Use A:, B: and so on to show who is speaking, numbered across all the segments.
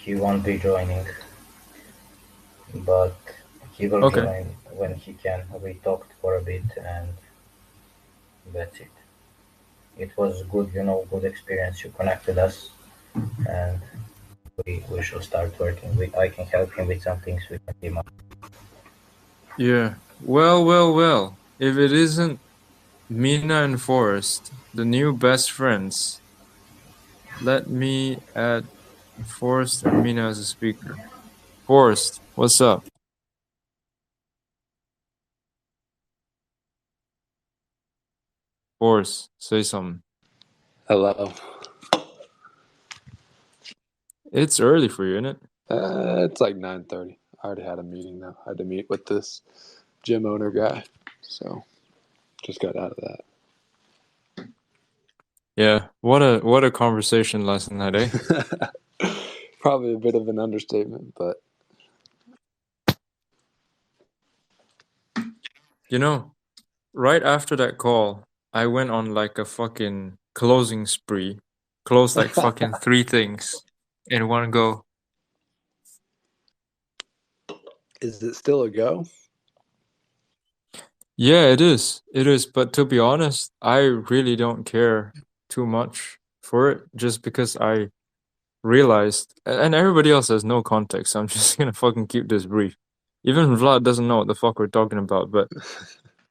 A: he won't be joining, but he will
B: Okay.
A: join when he can. We talked for a bit, and that's it. It was good, good experience. You connected us, and we should start working. I can help him with some things. We can team up.
B: Yeah. Well, well, well. If it isn't Mina and Forrest, the new best friends, let me add Forrest and Mina as a speaker. Forrest, what's up? Forrest, say something.
C: Hello.
B: It's early for you, isn't it?
C: It's like 9:30. I already had a meeting though. I had to meet with this gym owner guy, so just got out of
B: Yeah. What a conversation last night, eh?
C: that. Probably a bit of an understatement, but
B: You know, right after that call, I went on like a fucking closing spree. Closed like fucking three things in one go.
C: is it still a go?
B: Yeah, it is. It is. But to be honest, I really don't care too much for it just because I realized, and everybody else has no context, so I'm just gonna fucking keep this brief. Even Vlad doesn't know what the fuck we're talking about, but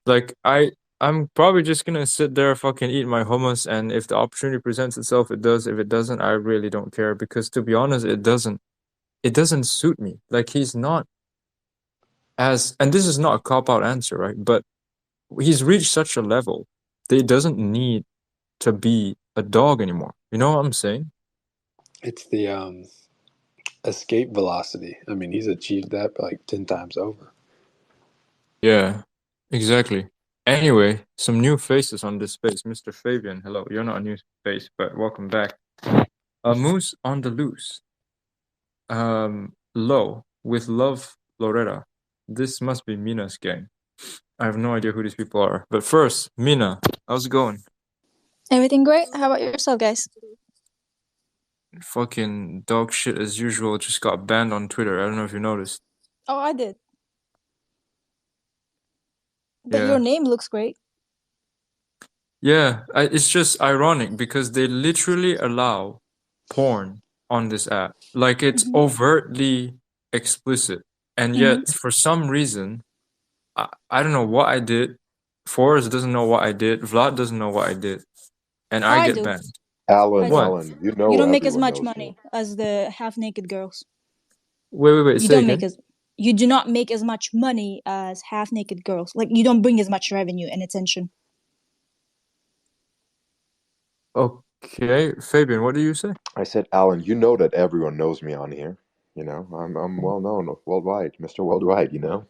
B: like I'm probably just gonna sit there, fucking eat my hummus, and if the opportunity presents itself, it does. If it doesn't, I really don't care because to be honest, it doesn't suit me. Like he's not as, and this is not a cop out answer, right? But he's reached such a level that he doesn't need to be a dog anymore. You know what I'm saying?
C: It's the escape velocity. I mean, he's achieved that like 10 times over.
B: Yeah, exactly. Anyway, some new faces on this space. Mr. Fabian, hello. You're not a new face, but welcome back. A moose on the loose. Low with love, Loretta. This must be Mina's gang. I have no idea who these people are. But first, Mina, how's it going?
D: Everything great? How about yourself, guys?
B: Fucking dog shit as usual. Just got banned on Twitter. I don't know if you noticed.
D: Oh, I did. But
B: Yeah.
D: your name looks great.
B: Yeah, it's just ironic because they literally allow porn on this app. Like it's
D: Mhm.
B: overtly explicit. And yet, for some reason, I don't know what I did. Forrest doesn't know what I did. Vlad doesn't know what I did. And
D: Oh,
B: I
D: I
B: get
D: do.
B: banned.
D: I
E: Alan,
D: do.
B: What?
E: Alan, you
D: You
E: know
D: don't make as
E: everyone
D: much
E: knows me.
D: money as the half-naked girls.
B: Wait,
D: You
B: say
D: don't make
B: again.
D: as you do not make as much money as half-naked girls. Like you don't bring as much revenue and attention.
B: Okay, Fabian, what do you say?
E: I said, Alan, you know that everyone knows me on here. You know, I'm well known worldwide, Mr. Worldwide, you know?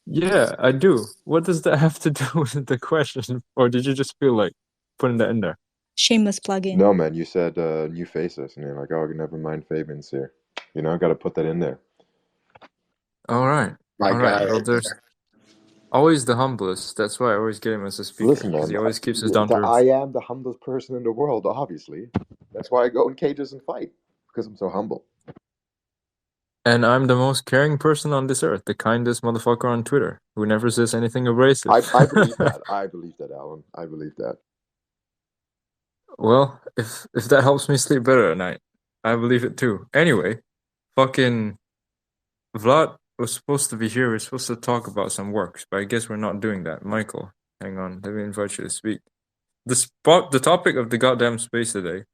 B: Yeah, I do. What does that have to do with the question? Or did you just feel like putting that in there?
D: Shameless plug-in.
E: No, man, you said new faces, and you're like, oh, never mind, Fabian's here. You know, got to put that in there.
B: All right.
C: My
B: All right.
C: guy.
B: Well, there's always the humblest. That's why I always get him as a speaker
E: Listen,
B: because
E: man,
B: he always keeps us down to
E: I
B: earth.
E: am the humblest person in the world, obviously. That's why I go in cages and fight, because I'm so humble.
B: And I'm the most caring person on this earth, the kindest motherfucker on Twitter who never says anything abrasive.
E: I believe that. I believe that, Alan. I believe that.
B: Well, if that helps me sleep better at night, I believe it too. Anyway, fucking Vlad was supposed to be here. We're supposed to talk about some works, but I guess we're not doing that. Michael, hang on. Let me invite you to speak. The topic of the goddamn space today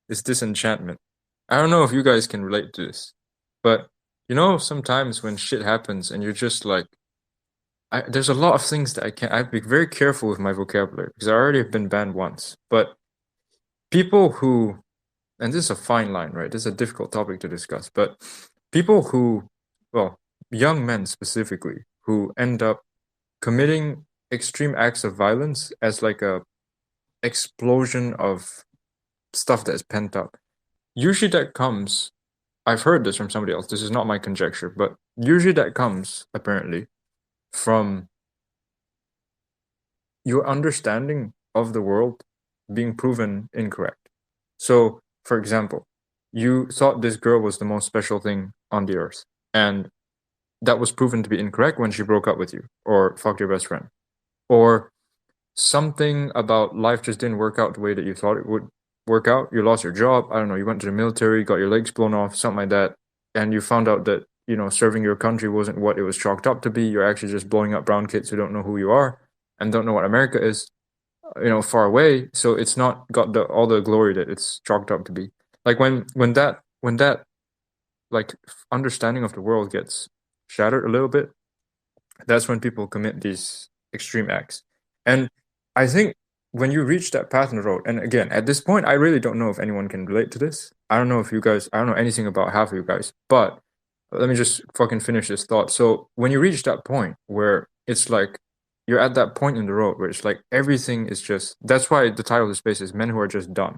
B: is disenchantment. I don't know if you guys can relate to this, but you know, sometimes when shit happens and you're just like, there's a lot of things that I can't. I have to be very careful with my vocabulary because I already have been banned once. But people who, and this is a fine line, right? This is a difficult topic to discuss, but people who, well, young men specifically, who end up committing extreme acts of violence as like a explosion of stuff that's pent up. Usually that comes, I've heard this from somebody else. This is not my conjecture, but usually that comes apparently from your understanding of the world being proven incorrect. So, for example, you thought this girl was the most special thing on the earth, and that was proven to be incorrect when she broke up with you or fucked your best friend, or something about life just didn't work out the way that you thought it would work out. You lost your job. I don't know. You went to the military, got your legs blown off, something like that, and you found out that serving your country wasn't what it was chalked up to be. You're actually just blowing up brown kids who don't know who you are and don't know what America is. Far away. So it's not got all the glory that it's chalked up to be. Like when that like understanding of the world gets shattered a little bit, that's when people commit these extreme acts. And I think when you reach that path in the road, and again, at this point, I really don't know if anyone can relate to this. I don't know anything about half of you guys, but let me just fucking finish this thought. So when you reach that point where it's like you're at that point in the road where it's like everything is just, that's why the title of the space is Men Who Are Just Done.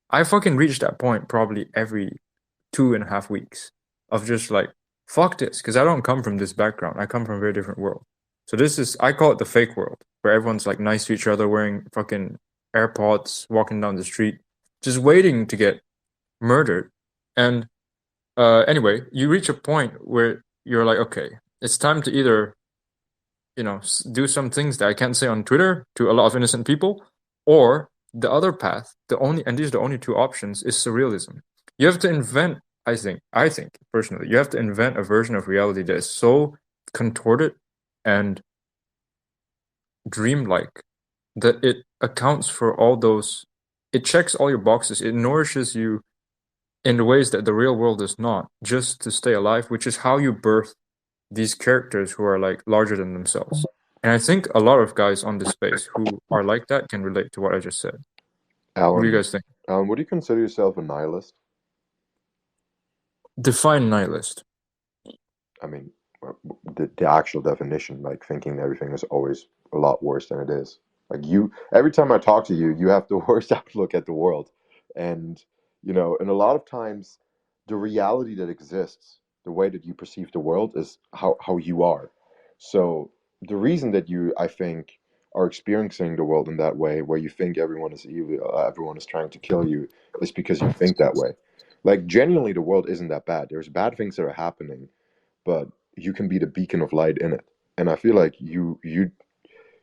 B: I fucking reached that point probably every 2.5 weeks of just like, fuck this, because I don't come from this background. I come from a very different world. So this is, I call it the fake world, where everyone's like nice to each other, wearing fucking AirPods, walking down the street, just waiting to get murdered. And anyway, you reach a point where you're like, okay, it's time to either, do some things that I can't say on Twitter to a lot of innocent people, or the other path, and these are the only two options, is surrealism. You have to invent, I think personally, you have to invent a version of reality that is so contorted and dreamlike that it accounts for all those, it checks all your boxes, it nourishes you in the ways that the real world does not, just to stay alive, which is how you birth these characters who are like larger than themselves. And I think a lot of guys on this space who are like that can relate to what I just said. What do you
E: Alan,
B: guys think?
E: would you consider yourself a nihilist?
B: Define nihilist.
E: I mean, the actual definition, like thinking everything is always a lot worse than it is. Like every time I talk to you, you have the worst outlook at the world. And, and a lot of times the reality that exists, the way that you perceive the world is how you are. So the reason that you, I think, are experiencing the world in that way, where you think everyone is evil, everyone is trying to kill you, is because you think that way. Like, genuinely, the world isn't that bad. There's bad things that are happening, but you can be the beacon of light in it. And I feel like you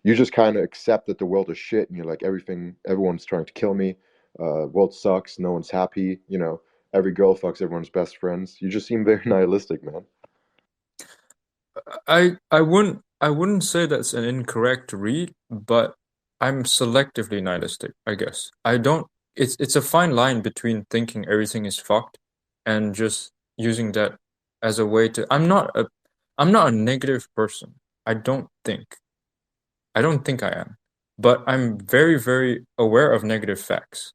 E: just kind of accept that the world is shit, and you're like, everyone's trying to kill me. World sucks. No one's happy. Every girl fucks everyone's best friends. You just seem very nihilistic, man.
B: I wouldn't say that's an incorrect read, but I'm selectively nihilistic, I guess. I don't it's a fine line between thinking everything is fucked and just using that as a way to I'm not a negative person. I don't think. I don't think I am. But I'm very, very aware of negative facts,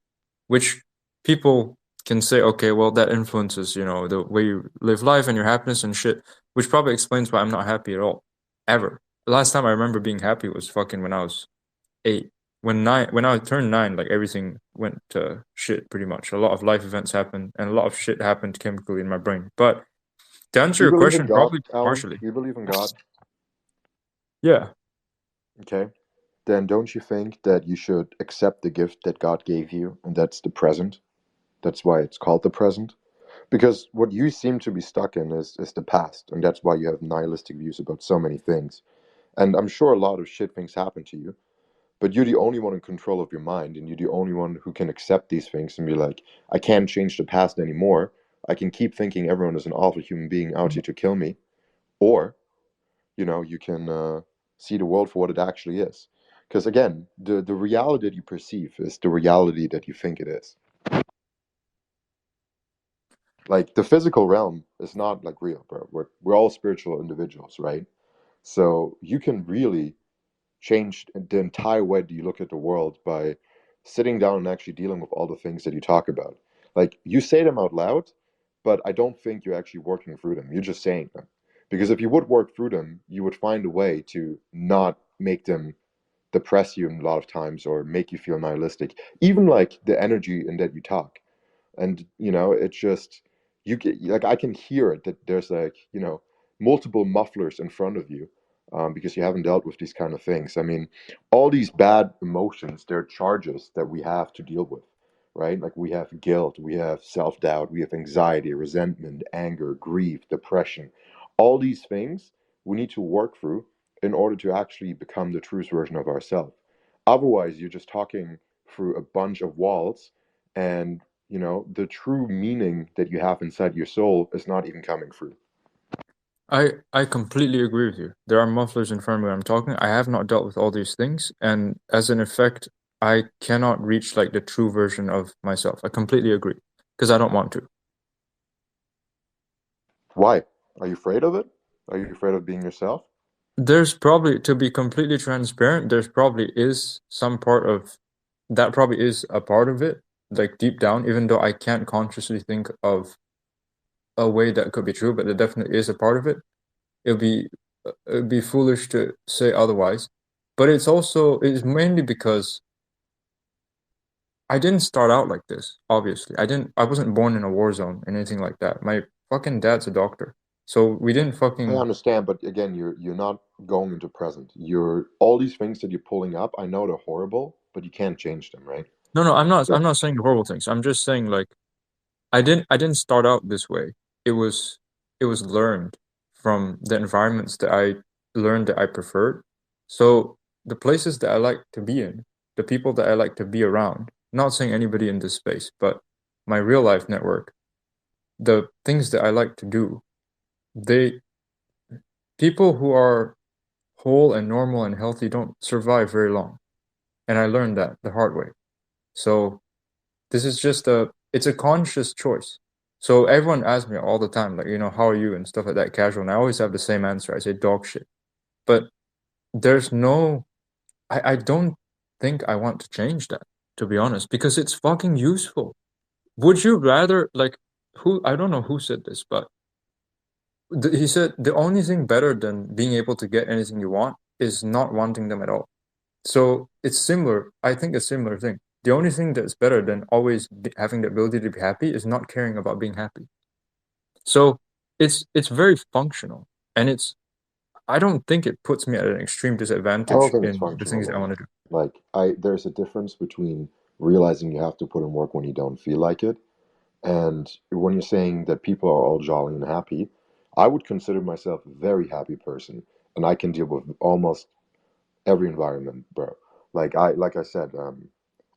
B: which people can say, okay, well, that influences, the way you live life and your happiness and shit, which probably explains why I'm not happy at all, ever. The last time I remember being happy was fucking when I was 8. When I turned 9, like everything went to shit pretty much. A lot of life events happened, and a lot of shit happened chemically in my brain. But to answer
E: Do you
B: your
E: believe in
B: question,
E: God,
B: probably
E: Alan?
B: partially.
E: Do you believe in God?
B: Yeah.
E: Okay. Then don't you think that you should accept the gift that God gave you, and that's the present? That's why it's called the present. Because what you seem to be stuck in is the past, and that's why you have nihilistic views about so many things. And I'm sure a lot of shit things happen to you, but you're the only one in control of your mind, and you're the only one who can accept these things and be like, I can't change the past anymore. I can keep thinking everyone is an awful human being out here to kill me. Or, you can see the world for what it actually is. Because again, the reality that you perceive is the reality that you think it is. Like, the physical realm is not like real, bro. We're all spiritual individuals, right? So you can really change the entire way that you look at the world by sitting down and actually dealing with all the things that you talk about. Like, you say them out loud, but I don't think you're actually working through them. You're just saying them. Because if you would work through them, you would find a way to not make them depress you a lot of times or make you feel nihilistic. Even like the energy in that you talk. And it's just, you get, like, I can hear it, that there's like, multiple mufflers in front of you, because you haven't dealt with these kind of things. I mean, all these bad emotions, they're charges that we have to deal with, right? Like we have guilt, we have self-doubt, we have anxiety, resentment, anger, grief, depression. All these things we need to work through in order to actually become the truest version of ourselves. Otherwise, you're just talking through a bunch of walls, and the true meaning that you have inside your soul is not even coming through.
B: I completely agree with you. There are mufflers in front of me when I'm talking. I have not dealt with all these things, and as an effect, I cannot reach like the true version of myself. I completely agree because I don't want to.
E: Why? Are you afraid of it? Are you afraid of being yourself?
B: There's probably, to be completely transparent, there's probably is some part of that, probably is a part of it, like deep down, even though I can't consciously think of a way that could be true, but there definitely is a part of it. It'd be foolish to say otherwise. But it's mainly because I didn't start out like this, obviously. I wasn't born in a war zone and anything like that. My fucking dad's a doctor. So we didn't
E: I
B: fucking
E: understand, but again, you're not going into present. You're all these things that you're pulling up. I know they're horrible, but you can't change them, right?
B: No,
E: So
B: I'm not saying horrible things. I'm just saying like I didn't start out this way. It was learned from the environments that I learned that I preferred. So the places that I like to be in, the people that I like to be around, not saying anybody in this space, but my real life network, the things that I like to do, they people who are whole and normal and healthy don't survive very long. And I learned that the hard way. So this is just it's a conscious choice. So everyone asks me all the time, like, how are you and stuff like that, casual. And I always have the same answer. I say dog shit. But there's no, I don't think I want to change that, to be honest, because it's fucking useful. Would you rather, like, I don't know who said this, but he said the only thing better than being able to get anything you want is not wanting them at all. So it's similar. I think a similar thing. The only thing that's better than always having the ability to be happy is not caring about being happy. So it's very functional, and I don't think it puts me at an extreme
E: I don't
B: disadvantage
E: think it's
B: in the
E: functional,
B: things that I
E: man.
B: want to do.
E: Like there's a difference between realizing you have to put in work when you don't feel like it, and when you're saying that people are all jolly and happy. I would consider myself a very happy person, and I can deal with almost every environment, bro. Like I said,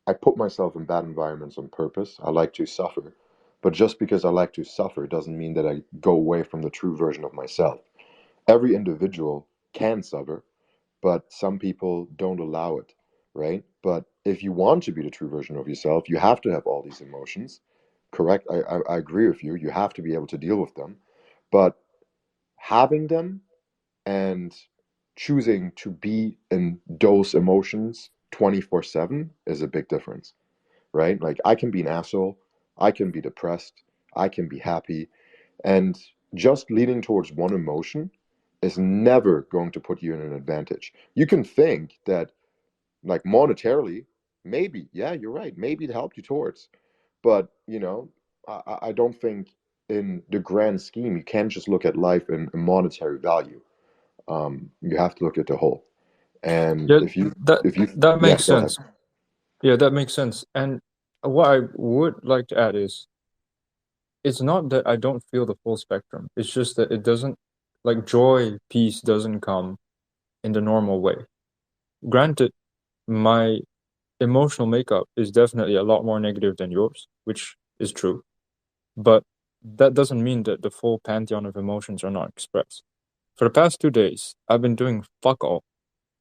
E: I put myself in bad environments on purpose. I like to suffer, but just because I like to suffer doesn't mean that I go away from the true version of myself. Every individual can suffer, but some people don't allow it, right? But if you want to be the true version of yourself, you have to have all these emotions. Correct? I agree with you. You have to be able to deal with them, but having them and choosing to be in those emotions 24/7 is a big difference, right? Like I can be an asshole, I can be depressed, I can be happy, and just leaning towards one emotion is never going to put you in an advantage. You can think that, like, monetarily, maybe, yeah, you're right, maybe it helped you towards, but I don't think in the grand scheme you can't just look at life in a monetary value. You have to look at the whole. And
B: Yeah, that
E: if you,
B: that
E: yeah,
B: makes
E: go ahead.
B: sense. Yeah, that makes sense. And what I would like to add is, it's not that I don't feel the full spectrum. It's just that it doesn't, like, joy, peace doesn't come in the normal way. Granted, my emotional makeup is definitely a lot more negative than yours, which is true. But that doesn't mean that the full pantheon of emotions are not expressed. For the past 2 days, I've been doing fuck all,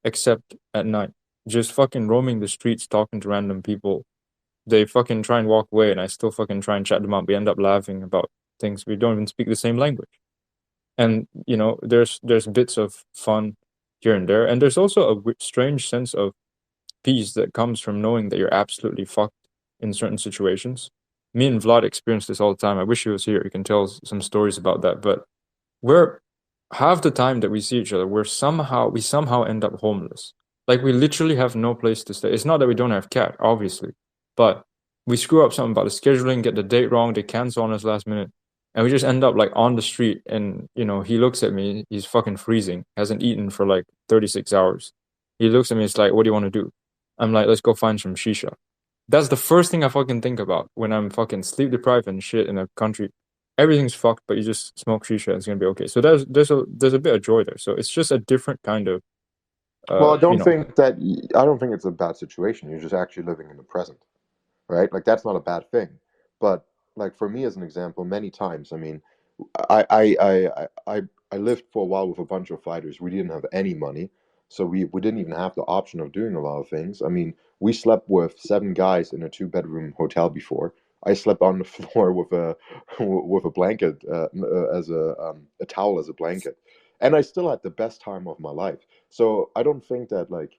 B: except at night. Just fucking roaming the streets, talking to random people. They fucking try and walk away, and I still fucking try and chat them up. We end up laughing about things. We don't even speak the same language. And, there's bits of fun here and there. And there's also a strange sense of peace that comes from knowing that you're absolutely fucked in certain situations. Me and Vlad experience this all the time. I wish he was here. He can tell some stories about that. But we're half the time that we see each other, we somehow end up homeless. Like we literally have no place to stay. It's not that we don't have cat, obviously, but we screw up something about the scheduling, get the date wrong, they cancel on us last minute, and we just end up like on the street. And he looks at me, he's fucking freezing, hasn't eaten for like 36 hours. He looks at me, it's like, what do you want to do? I'm like, let's go find some shisha. That's the first thing I fucking think about when I'm fucking sleep deprived and shit in a country. Everything's fucked, but you just smoke shisha, it's gonna be okay. So there's a bit of joy there. So it's just a different kind of
E: Well,
B: you know.
E: I don't think it's a bad situation. You're just actually living in the present, right? Like that's not a bad thing. But like for me as an example, many times, I mean, I lived for a while with a bunch of fighters. We didn't have any money, so we didn't even have the option of doing a lot of things. I mean, we slept with 7 guys in a 2-bedroom hotel before. I slept on the floor with a with a blanket as a towel as a blanket, and I still had the best time of my life. So I don't think that like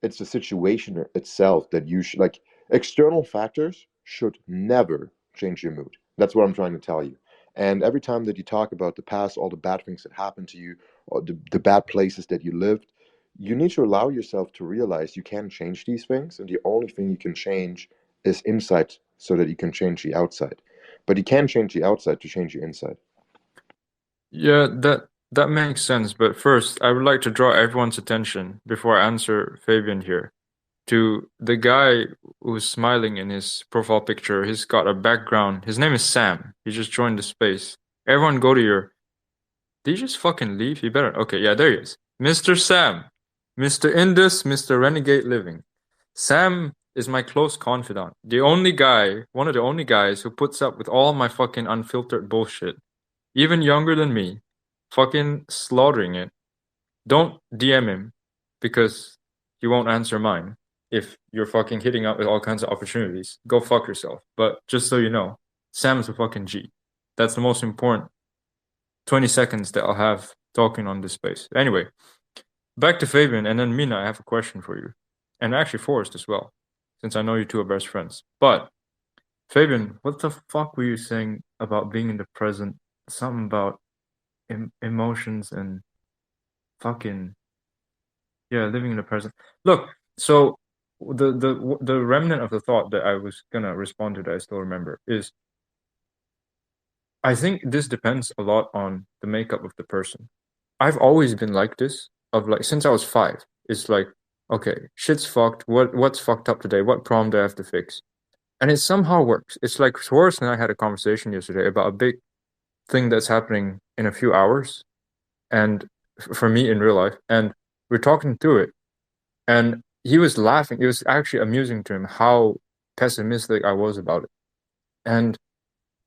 E: it's the situation itself that you should like external factors should never change your mood. That's what I'm trying to tell you. And every time that you talk about the past, all the bad things that happened to you, or the bad places that you lived, you need to allow yourself to realize you can change these things, and the only thing you can change is inside so that you can change the outside. But you can change the outside to change your inside.
B: Yeah, that makes sense. But first, I would like to draw everyone's attention before I answer Fabian here to the guy who's smiling in his profile picture. He's got a background. His name is Sam. He just joined the space. Everyone go to your. Did you just fucking leave? You better. Okay, yeah, there he is. Mr. Sam. Mr. Indus, Mr. Renegade Living. Sam is my close confidant. The only guy, one of the only guys who puts up with all my fucking unfiltered bullshit. Even younger than me. Fucking slaughtering it. Don't DM him because he won't answer mine. If you're fucking hitting up with all kinds of opportunities, go fuck yourself. But just so you know, Sam's a fucking G. That's the most important 20 seconds that I'll have talking on this space. Anyway, back to Fabian, and then Mina, I have a question for you. And actually Forrest as well, since I know you two are best friends. But, Fabian, what the fuck were you saying about being in the present? Something about emotions and fucking yeah, living in the present. Look, so the remnant of the thought that I was gonna respond to that I still remember is I think this depends a lot on the makeup of the person. I've always been like this, of like since I was 5. It's like, okay, shit's fucked. What's fucked up today? What problem do I have to fix? And it somehow works. It's like Horace and I had a conversation yesterday about a big thing that's happening in a few hours, and for me in real life, and we're talking through it. And he was laughing. It was actually amusing to him how pessimistic I was about it. And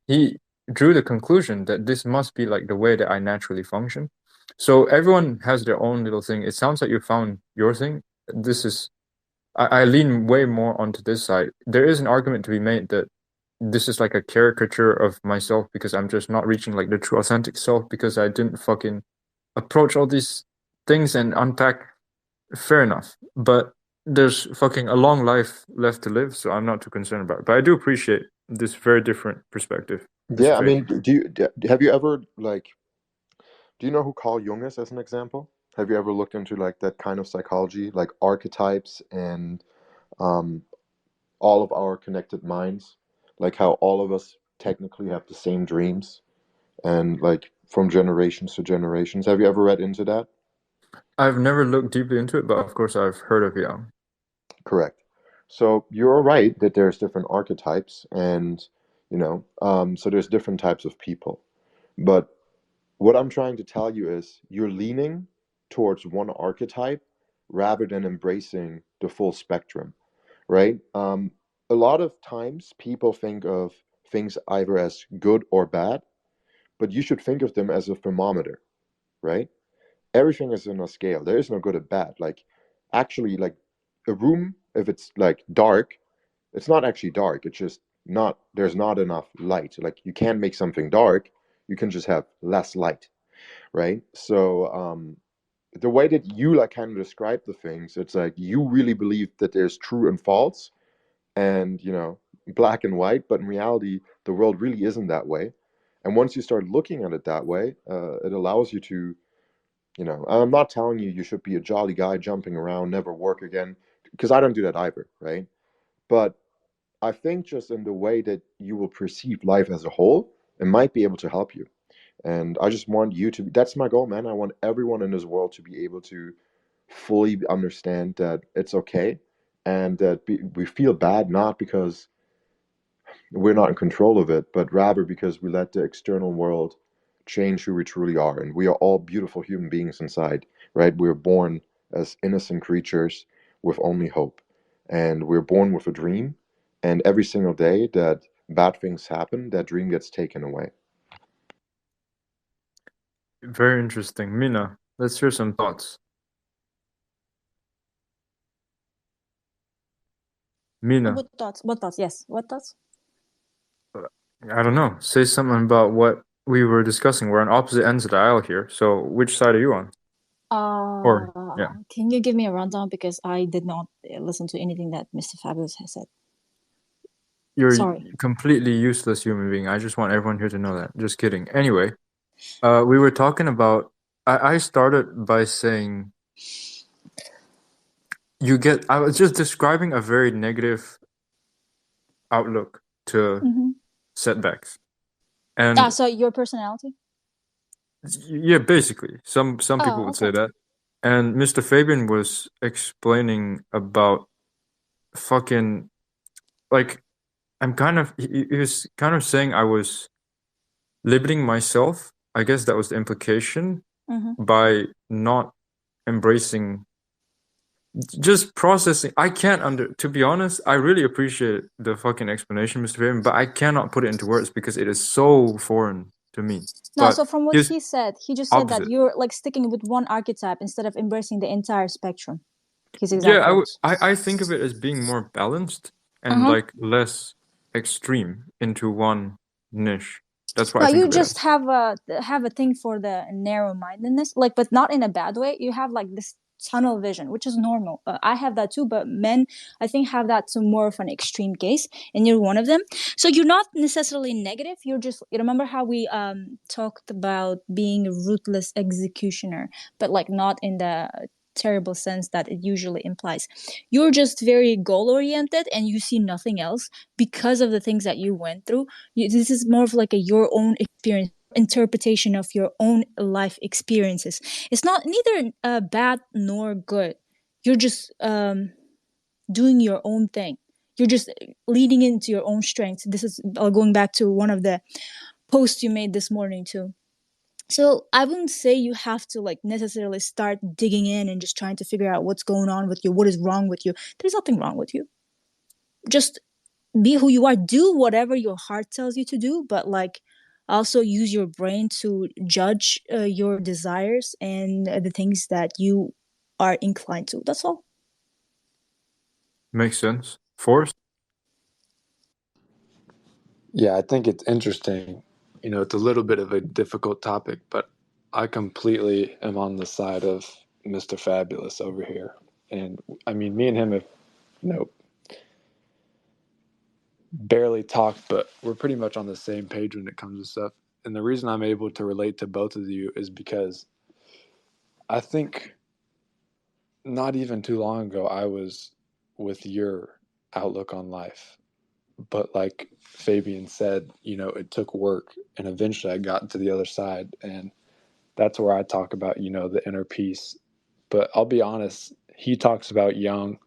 B: he drew the conclusion that this must be like the way that I naturally function. So everyone has their own little thing. It sounds like you found your thing. This is, I lean way more onto this side. There is an argument to be made that this is like a caricature of myself because I'm just not reaching like the true authentic self because I didn't fucking approach all these things and unpack. Fair enough. But there's fucking a long life left to live, so I'm not too concerned about it. But I do appreciate this very different perspective.
E: Yeah, I
B: Mr.
E: mean, have you ever like do you know who Carl Jung is as an example? Have you ever looked into like that kind of psychology, like archetypes and um, all of our connected minds, like how all of us technically have the same dreams and like from generations to generations. Have you ever read into that?
B: I've never looked deeply into it, but of course I've heard of it.
E: Correct. So you're right that there's different archetypes, and so there's different types of people. But what I'm trying to tell you is you're leaning towards one archetype rather than embracing the full spectrum, right? A lot of times people think of things either as good or bad, but you should think of them as a thermometer, right? Everything is in a scale. There is no good or bad. Like, actually, like a room, if it's like dark, it's not actually dark. It's just not, there's not enough light. Like, you can make something dark, you can just have less light, right? So, the way that you like kind of describe the things, it's like you really believe that there's true and false and, black and white, but in reality, the world really isn't that way. And once you start looking at it that way, it allows you to, I'm not telling you you should be a jolly guy jumping around, never work again, because I don't do that either, right? But I think just in the way that you will perceive life as a whole, it might be able to help you. And I just want you to, that's my goal, man. I want everyone in this world to be able to fully understand that it's okay and that we feel bad not because we're not in control of it, but rather because we let the external world change who we truly are. And we are all beautiful human beings inside, right? We're born as innocent creatures with only hope. And we're born with a dream. And every single day that bad things happen, that dream gets taken away.
B: Very interesting. Mina, let's hear some thoughts. Mina,
D: What thoughts? What thoughts? Yes. What thoughts?
B: I don't know. Say something about what we were discussing. We're on opposite ends of the aisle here. So which side are you on? Or yeah,
D: Can you give me a rundown, because I did not listen to anything that Mr. Fabulous has said.
B: you're
D: Sorry.
B: completely useless human being. I just want everyone here to know that. Just kidding. Anyway, we were talking about. I started by saying I was just describing a very negative outlook to
D: Mm-hmm.
B: setbacks, and
D: So your personality?
B: yeah, basically, some people
D: Oh,
B: would say
D: okay.
B: that. And Mr. Fabian was explaining about fucking like he was kind of saying I was limiting myself. I guess that was the implication
D: Mm-hmm.
B: by not embracing, just processing. I can't to be honest, I really appreciate the fucking explanation, Mr. Fabian, but I cannot put it into words because it is so foreign to me.
D: No,
B: But
D: so from what
B: here's
D: he said, he just said that
B: opposite.
D: you're like sticking with one archetype instead of embracing the entire spectrum. His exact
B: Yeah,
D: quotes.
B: I think of it as being more balanced and
D: Uh-huh.
B: like less extreme into one niche. That's what
D: No,
B: I think
D: you
B: of it
D: just
B: as.
D: have a thing for the narrow-mindedness, like, but not in a bad way. You have like this tunnel vision, which is normal. I have that too, but men, I think, have that to more of an extreme case, and you're one of them. So you're not necessarily negative. You're just, you remember how we talked about being a ruthless executioner, but like not in the terrible sense that it usually implies. You're just very goal oriented, and you see nothing else because of the things that you went through. This is more of like your own experience, interpretation of your own life experiences. It's not neither bad nor good. You're just doing your own thing. You're just leading into your own strengths. This is going back to one of the posts you made this morning too. So I wouldn't say you have to like necessarily start digging in and just trying to figure out what's going on with you, what is wrong with you. There's nothing wrong with you. Just be who you are, do whatever your heart tells you to do, but like also use your brain to judge your desires and the things that you are inclined to. That's all.
B: Makes sense. Forrest?
C: Yeah, I think it's interesting. It's a little bit of a difficult topic, but I completely am on the side of Mr. Fabulous over here. And I mean, me and him have, barely talked, but we're pretty much on the same page when it comes to stuff. And the reason I'm able to relate to both of you is because I think not even too long ago, I was with your outlook on life. But like Fabian said, it took work, and eventually I got to the other side. And that's where I talk about, the inner peace. But I'll be honest, he talks about young.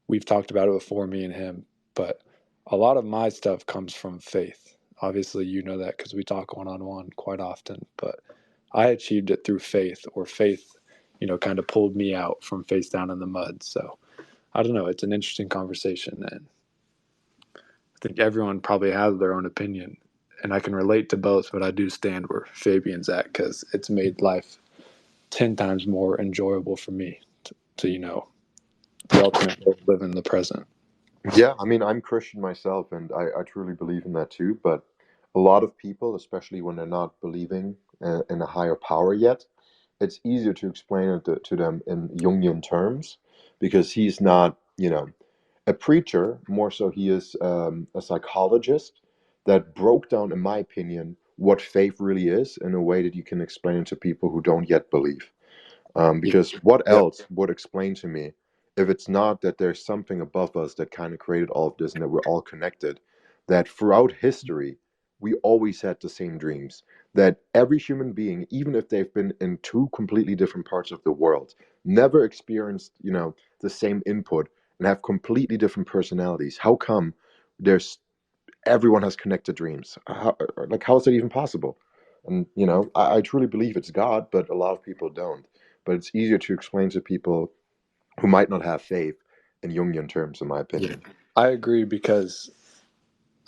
C: We've talked about it before, me and him. But a lot of my stuff comes from faith. Obviously, you know that because we talk one-on-one quite often. But I achieved it through faith, or faith, kind of pulled me out from face down in the mud. So I don't know. It's an interesting conversation. And I think everyone probably has their own opinion. And I can relate to both, but I do stand where Fabian's at because it's made life 10 times more enjoyable for me to the ultimate goal of live in the present.
E: Yeah, I mean, I'm Christian myself, and I truly believe in that too. But a lot of people, especially when they're not believing in a higher power yet, it's easier to explain it to them in Jungian terms because he's not, a preacher. More so, he is a psychologist that broke down, in my opinion, what faith really is in a way that you can explain it to people who don't yet believe. Because what
C: Yep.
E: else would explain to me if it's not that there's something above us that kind of created all of this and that we're all connected, that throughout history, we always had the same dreams, that every human being, even if they've been in two completely different parts of the world, never experienced, the same input and have completely different personalities? How come there's everyone has connected dreams? Like, how is that even possible? And I truly believe it's God, but a lot of people don't. But it's easier to explain to people who might not have faith in Jungian terms, in my opinion.
C: I agree, because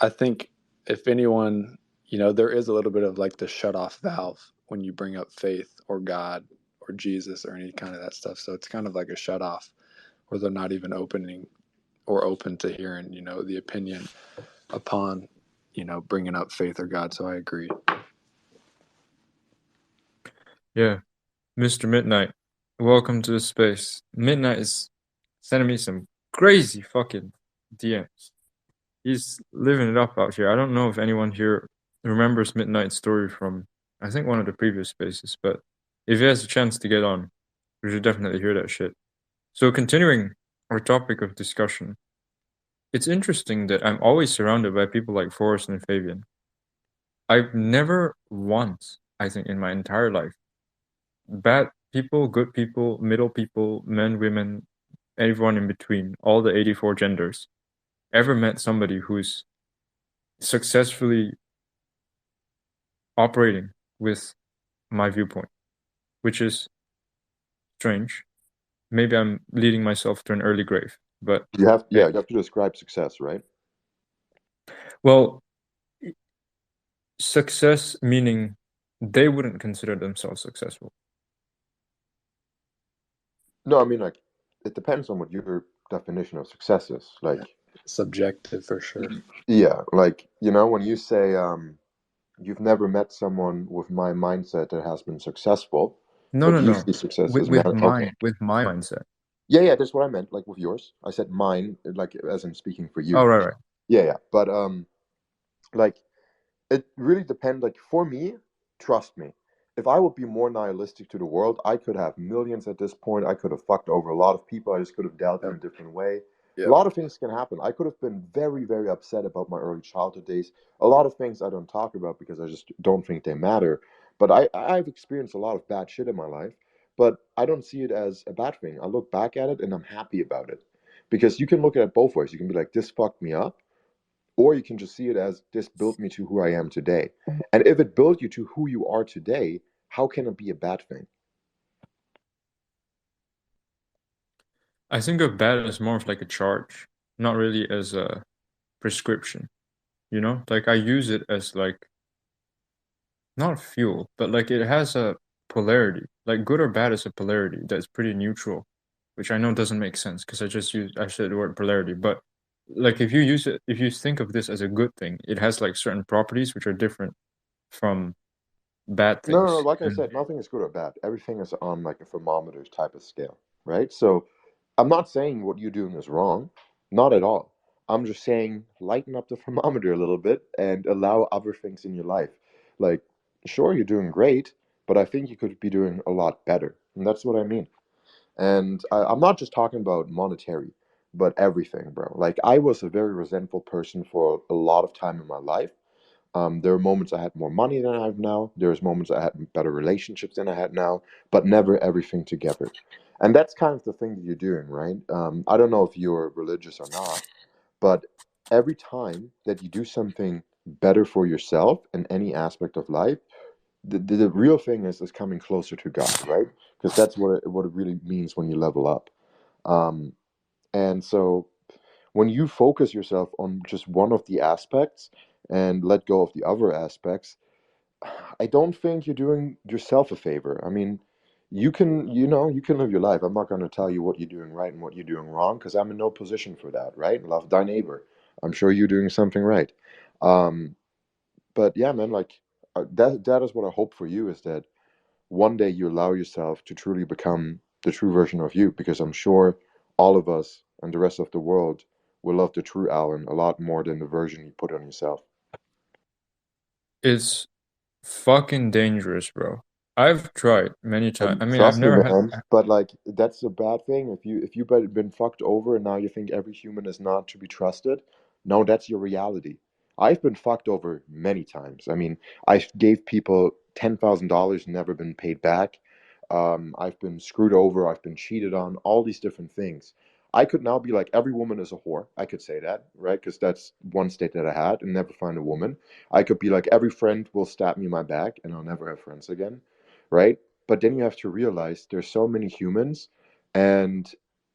C: I think if anyone, there is a little bit of like the shut off valve when you bring up faith or God or Jesus or any kind of that stuff. So it's kind of like a shut off where they're not even opening or open to hearing, the opinion upon, bringing up faith or God. So I agree.
B: Yeah. Mr. Midnight, welcome to the space. Midnight is sending me some crazy fucking DMs. He's living it up out here. I don't know if anyone here remembers Midnight's story from, I think, one of the previous spaces, but if he has a chance to get on, we should definitely hear that shit. So, continuing our topic of discussion, it's interesting that I'm always surrounded by people like Forrest and Fabian. I've never once, I think, in my entire life, bad people, good people, middle people, men, women, everyone in between, all the 84 genders, ever met somebody who's successfully operating with my viewpoint, which is strange. Maybe I'm leading myself to an early grave, but
E: You have to describe success, right?
B: well, success meaning they wouldn't consider themselves successful.
E: No, I mean, like, it depends on what your definition of success is. Like,
C: Subjective for sure.
E: yeah, like, when you say you've never met someone with my mindset that has been successful,
B: No,
E: what
B: no,
E: you
B: no.
E: see success
B: With
E: as man. Okay.
B: with my mindset.
E: Yeah, that's what I meant, like with yours. I said mine, like as in speaking for you.
B: Oh, right.
E: Yeah. But like, it really depends. Like, for me, trust me, if I would be more nihilistic to the world, I could have millions at this point. I could have fucked over a lot of people. I just could have dealt in a different way. A
C: Yep.
E: lot of things can happen. I could have been very, very upset about my early childhood days. A lot of things I don't talk about because I just don't think they matter. But I've experienced a lot of bad shit in my life, but I don't see it as a bad thing. I look back at it and I'm happy about it. Because you can look at it both ways. You can be like, this fucked me up, or you can just see it as this built me to who I am today. And if it built you to who you are today, how can it be a bad thing?
B: I think of bad as more of like a charge, not really as a prescription. Like I use it as like not fuel, but like it has a polarity. Like good or bad is a polarity that's pretty neutral, which I know doesn't make sense because I said the word polarity, but like if you think of this as a good thing, it has like certain properties which are different from bad
E: No.
B: things.
E: Like I
B: And
E: said, nothing is good or bad. Everything is on like a thermometer type of scale, right? So I'm not saying what you're doing is wrong, not at all. I'm just saying lighten up the thermometer a little bit and allow other things in your life. Like, sure, you're doing great, but I think you could be doing a lot better. And that's what I mean. And I'm not just talking about monetary, but everything, bro. Like, I was a very resentful person for a lot of time in my life. There were moments I had more money than I have now. There's moments I had better relationships than I had now, but never everything together. And that's kind of the thing that you're doing, right? I don't know if you're religious or not, but every time that you do something better for yourself in any aspect of life, the real thing is coming closer to God, right? Because that's what it really means when you level up. Um, and so when you focus yourself on just one of the aspects and let go of the other aspects, I don't think you're doing yourself a favor. I mean, you can live your life. I'm not going to tell you what you're doing right and what you're doing wrong because I'm in no position for that, right? Love thy neighbor. I'm sure you're doing something right. Um, but yeah, man, like that is what I hope for you is that one day you allow yourself to truly become the true version of you because I'm sure all of us and the rest of the world will love the true Alan a lot more than the version you put on yourself.
B: it's fucking dangerous, bro. I've tried many times.
E: And
B: I mean, I've
E: trust me,
B: never had.
E: man, but like that's a bad thing. If you've been fucked over and now you think every human is not to be trusted, no, that's your reality. I've been fucked over many times. I mean, I gave people $10,000, never been paid back. I've been screwed over. I've been cheated on. All these different things. I could now be like, every woman is a whore. I could say that, right? Because that's one state that I had and never find a woman. I could be like, every friend will stab me in my back and I'll never have friends again, right? But then you have to realize there's so many humans and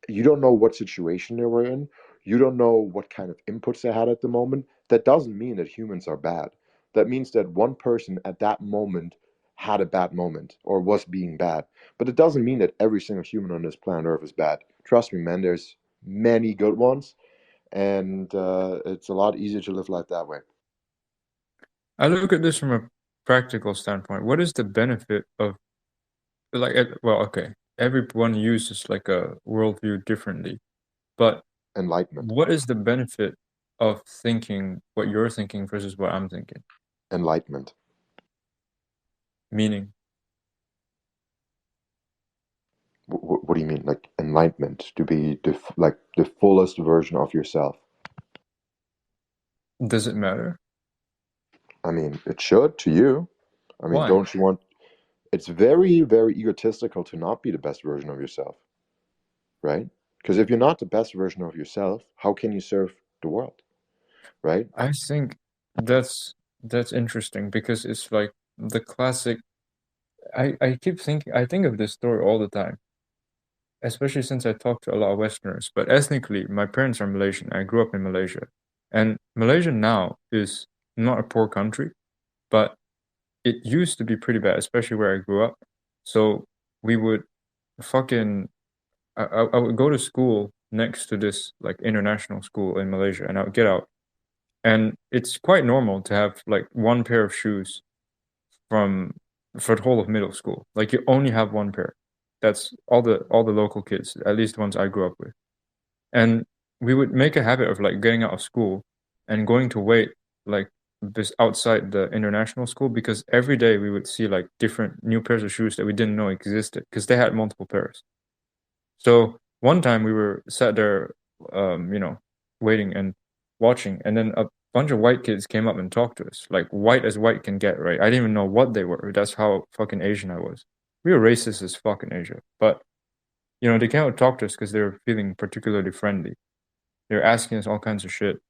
E: you don't know what situation they were in. You don't know what kind of inputs they had at the moment. That doesn't mean that humans are bad. That means that one person at that moment had a bad moment or was being bad. But it doesn't mean that every single human on this planet Earth is bad. Trust me, man, there's many good ones, and it's a lot easier to live life that way.
B: I look at this from a practical standpoint. What is the benefit of like? Well, okay, everyone uses like a worldview differently, but
E: Enlightenment.
B: what is the benefit of thinking what you're thinking versus what I'm thinking?
E: Enlightenment.
B: Meaning,
E: What do you mean? Like enlightenment, to be like the fullest version of yourself.
B: does it matter?
E: I mean, it should to you. I mean,
B: Why?
E: don't you want? It's very, very egotistical to not be the best version of yourself, right? Because if you're not the best version of yourself, how can you serve the world, right?
B: I think that's interesting because it's like the classic. I keep thinking. I think of this story all the time, especially since I talk to a lot of Westerners. But ethnically, my parents are Malaysian. I grew up in Malaysia, and Malaysia now is not a poor country, but it used to be pretty bad, especially where I grew up. So we would fucking I would go to school next to this like international school in Malaysia, and I would get out, and it's quite normal to have like one pair of shoes from for the whole of middle school. Like you only have one pair. That's all the local kids, at least the ones I grew up with. And we would make a habit of like getting out of school and going to wait like this outside the international school because every day we would see like different new pairs of shoes that we didn't know existed because they had multiple pairs. So one time we were sat there, waiting and watching, and then a bunch of white kids came up and talked to us, like white as white can get, right? I didn't even know what they were. That's how fucking Asian I was. We were racist as fuck in Asia, but they came up and talked to us because they were feeling particularly friendly. They were asking us all kinds of shit,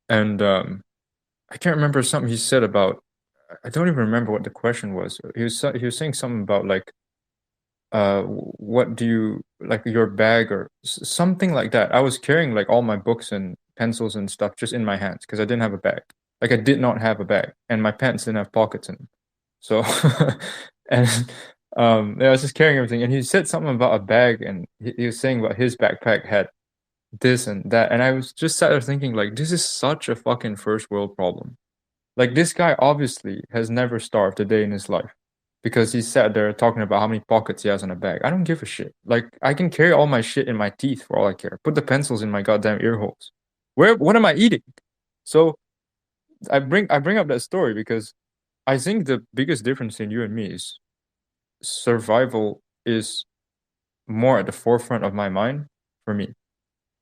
B: and I can't remember something he said about. I don't even remember what the question was. He was saying something about like what do you like your bag or something like that. I was carrying like all my books and pencils and stuff just in my hands because I didn't have a bag. Like I did not have a bag, and my pants didn't have pockets in them. So, and yeah, I was just carrying everything. And he said something about a bag, and he was saying about his backpack had this and that, and I was just sat there thinking like, this is such a fucking first world problem. Like this guy obviously has never starved a day in his life because he sat there talking about how many pockets he has in a bag. I don't give a shit. Like I can carry all my shit in my teeth for all I care. Put the pencils in my goddamn ear holes. What am I eating? So I bring up that story because I think the biggest difference in you and me is survival is more at the forefront of my mind for me.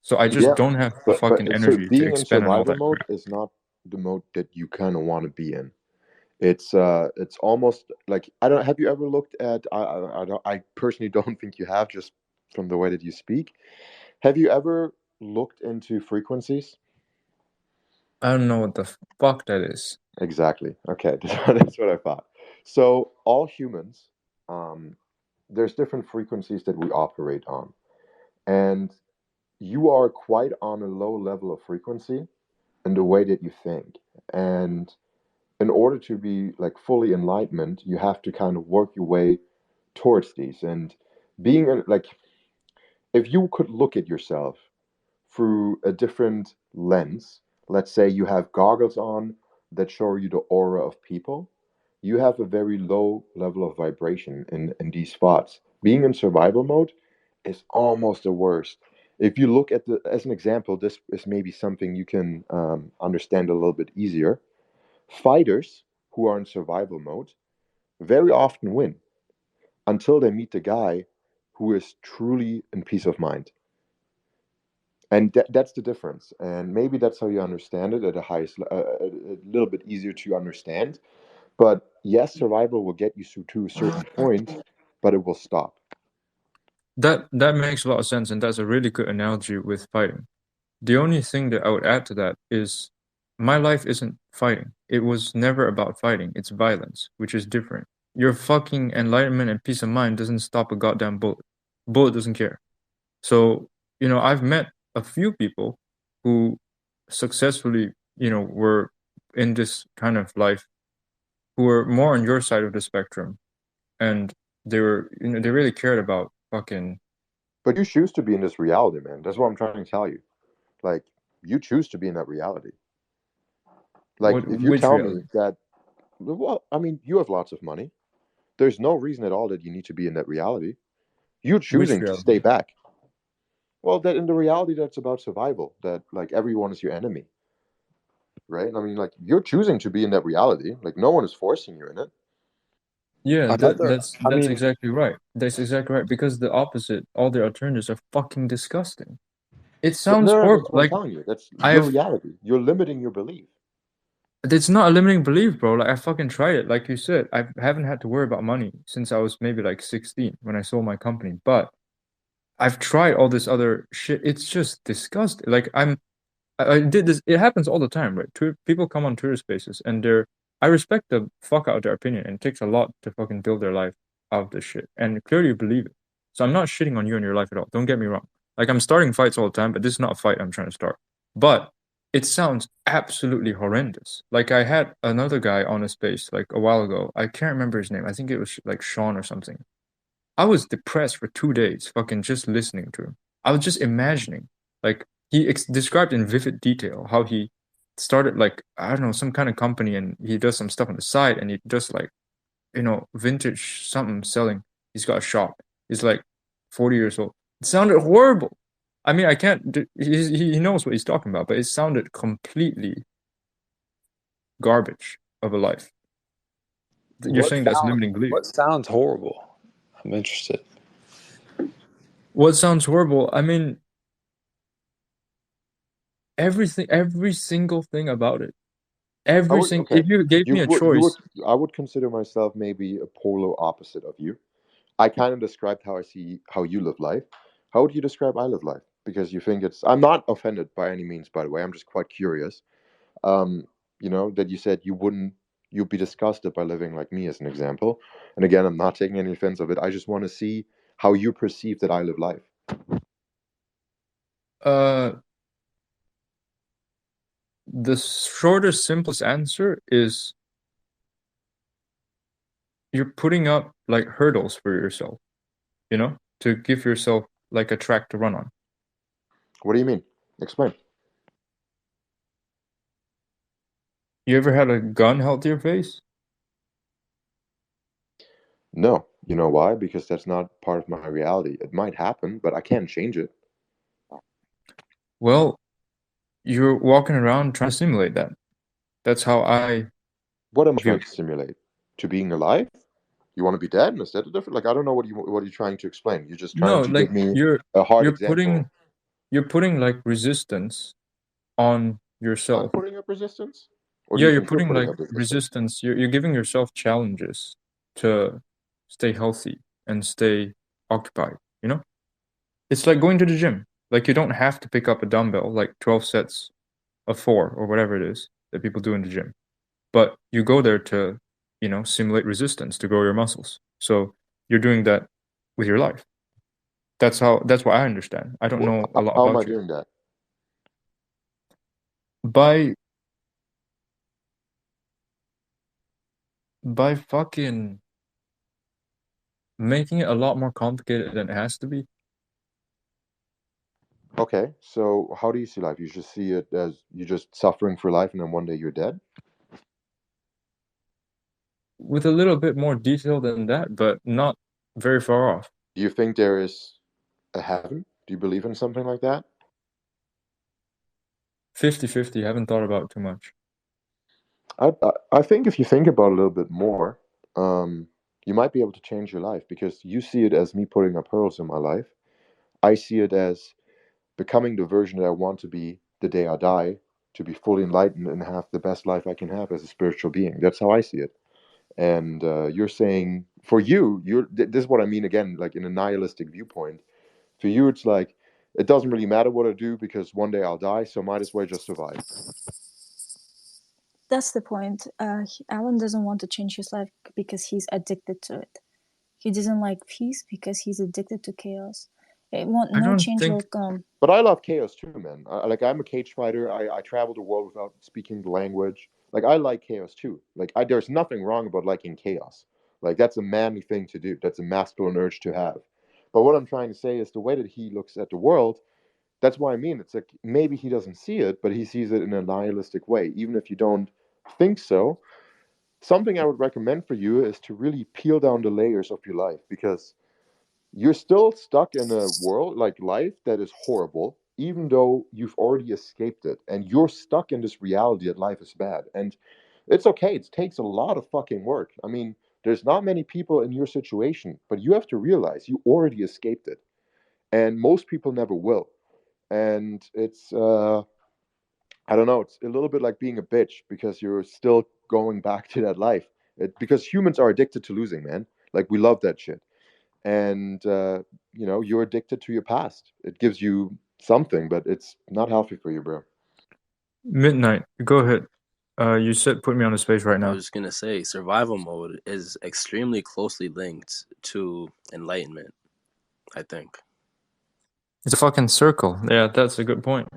B: So I just
E: Yeah,
B: don't have the
E: but
B: fucking
E: so
B: energy to
E: being in
B: expend on all
E: survival
B: that
E: mode
B: crap.
E: is not the mode that you kind of want to be in. It's almost like I don't. Have you ever looked at? I personally don't think you have, just from the way that you speak. Have you ever looked into frequencies?
B: I don't know what the fuck that is.
E: Exactly. Okay, that's what I thought. So all humans, um, there's different frequencies that we operate on, and you are quite on a low level of frequency in the way that you think. And in order to be like fully enlightenment, you have to kind of work your way towards these. And like, if you could look at yourself through a different lens, let's say you have goggles on that show you the aura of people, you have a very low level of vibration in these spots. Being in survival mode is almost the worst. If you look at as an example, this is maybe something you can understand a little bit easier. Fighters who are in survival mode very often win until they meet the guy who is truly in peace of mind. And that's the difference. And maybe that's how you understand it at a a little bit easier to understand. But yes, survival will get you to a certain point, but it will stop.
B: That makes a lot of sense, and that's a really good analogy with fighting. The only thing that I would add to that is my life isn't fighting. It was never about fighting. It's violence, which is different. Your fucking enlightenment and peace of mind doesn't stop a goddamn bullet. Bullet doesn't care. So, I've met a few people who successfully, were in this kind of life who were more on your side of the spectrum, and they really cared about fucking.
E: But you choose to be in this reality, man. That's what I'm trying to tell you. Like, you choose to be in that reality. Like, if you
B: Which
E: tell me
B: reality?
E: that, well, I mean, you have lots of money. There's no reason at all that you need to be in that reality. You're
B: Which
E: choosing to stay
B: reality?
E: back. Well, that in the reality that's about survival, that like everyone is your enemy, right? I mean, like you're choosing to be in that reality. Like no one is forcing you in it.
B: Yeah,
C: Another, I
B: that's
C: mean,
B: exactly right. That's exactly right. Because the opposite, all the alternatives are fucking disgusting. It
E: But
B: sounds
E: no,
B: horrible.
E: that's what I'm
B: Like
E: telling you. That's your
B: I've,
E: reality. You're limiting your belief.
B: it's not a limiting belief, bro. Like I fucking tried it. Like you said, I haven't had to worry about money since I was maybe like 16 when I sold my company. But I've tried all this other shit. It's just disgusting. Like I did this. It happens all the time, right? People come on Twitter Spaces, and I respect the fuck out of their opinion, and it takes a lot to fucking build their life out of this shit. And clearly, you believe it. So I'm not shitting on you and your life at all. Don't get me wrong. Like I'm starting fights all the time, but this is not a fight I'm trying to start. But it sounds absolutely horrendous. Like I had another guy on a space like a while ago. I can't remember his name. I think it was like Sean or something. I was depressed for 2 days, fucking just listening to him. I was just imagining, like he described in vivid detail how he started like I don't know some kind of company and he does some stuff on the side and he does like vintage something selling. He's got a shop. He's like 40 years old. It sounded horrible. I mean, I can't. He knows what he's talking about, but it sounded completely garbage of a life. You're saying that's limiting belief.
C: what sounds horrible? I'm interested.
B: What sounds horrible? I mean, everything, every single thing about it.
E: I
B: Every
E: would
B: single.
E: okay.
B: If you gave me a
E: You would
B: choice,
E: I would consider myself maybe a polar opposite of you. I kind of described how I see how you live life. How would you describe I live life? Because you think it's I'm not offended by any means, by the way. I'm just quite curious. Um, that you said you'd be disgusted by living like me as an example. And again, I'm not taking any offense of it. I just want to see how you perceive that I live life.
B: uh, the shortest, simplest answer is you're putting up like hurdles for yourself, to give yourself like a track to run on.
E: What do you mean? Explain.
B: You ever had a gun held to your face?
E: No. You know why? Because that's not part of my reality. It might happen, but I can't change it.
B: Well, you're walking around trying to simulate that. That's how I
E: What am I
B: view
E: trying
B: it.
E: to simulate? To being alive? You want to be dead? Is that a different? Like I don't know what you're trying to explain. You're just trying
B: No,
E: to give
B: like
E: me
B: you're
E: a hard
B: you're
E: example.
B: putting like resistance on
E: I'm
B: yourself.
E: putting up resistance, or do
B: Yeah,
E: you
B: you're
E: think you're
B: putting
E: putting
B: like
E: up resistance?
B: resistance. You're giving yourself challenges to stay healthy and stay occupied, you know? It's like going to the gym. Like you don't have to pick up a dumbbell, like 12 sets of four or whatever it is that people do in the gym. But you go there to, simulate resistance to grow your muscles. So you're doing that with your life. That's what I understand. I don't know a lot
E: How am I
B: about you.
E: doing that?
B: By fucking making it a lot more complicated than it has to be.
E: Okay, so how do you see life? You just see it as you're just suffering for life, and then one day you're dead.
B: With a little bit more detail than that, but not very far off.
E: Do you think there is a heaven? Do you believe in something like that?
B: 50-50. Haven't thought about it too much.
E: I think if you think about it a little bit more, you might be able to change your life because you see it as me putting up hurdles in my life. I see it as becoming the version that I want to be the day I die, to be fully enlightened and have the best life I can have as a spiritual being. That's how I see it. And you're saying for you, this is what I mean again, like in a nihilistic viewpoint. For you, it's like it doesn't really matter what I do because one day I'll die, so might as well just survive.
D: That's the point. Alan doesn't want to change his life because he's addicted to it. He doesn't like peace because he's addicted to chaos.
B: I
D: No
B: don't
D: change
B: think
D: will come.
E: But I love chaos too, man. Like I'm a cage fighter. I travel the world without speaking the language. Like I like chaos too. Like there's nothing wrong about liking chaos. Like that's a manly thing to do. That's a masculine urge to have. But what I'm trying to say is the way that he looks at the world. That's what I mean. It's like maybe he doesn't see it, but he sees it in a nihilistic way. Even if you don't think so, something I would recommend for you is to really peel down the layers of your life because you're still stuck in a world like life that is horrible, even though you've already escaped it. And you're stuck in this reality that life is bad. And it's okay. It takes a lot of fucking work. I mean, there's not many people in your situation, but you have to realize you already escaped it. And most people never will. And I don't know, it's a little bit like being a bitch because you're still going back to that life. Because humans are addicted to losing, man. Like, we love that shit. And you're addicted to your past. It gives you something, but it's not healthy for you, bro.
B: Midnight. Go ahead. You said put me on the space right
F: I
B: now.
F: was just gonna say survival mode is extremely closely linked to enlightenment, I think.
B: It's a fucking circle. Yeah, that's a good point.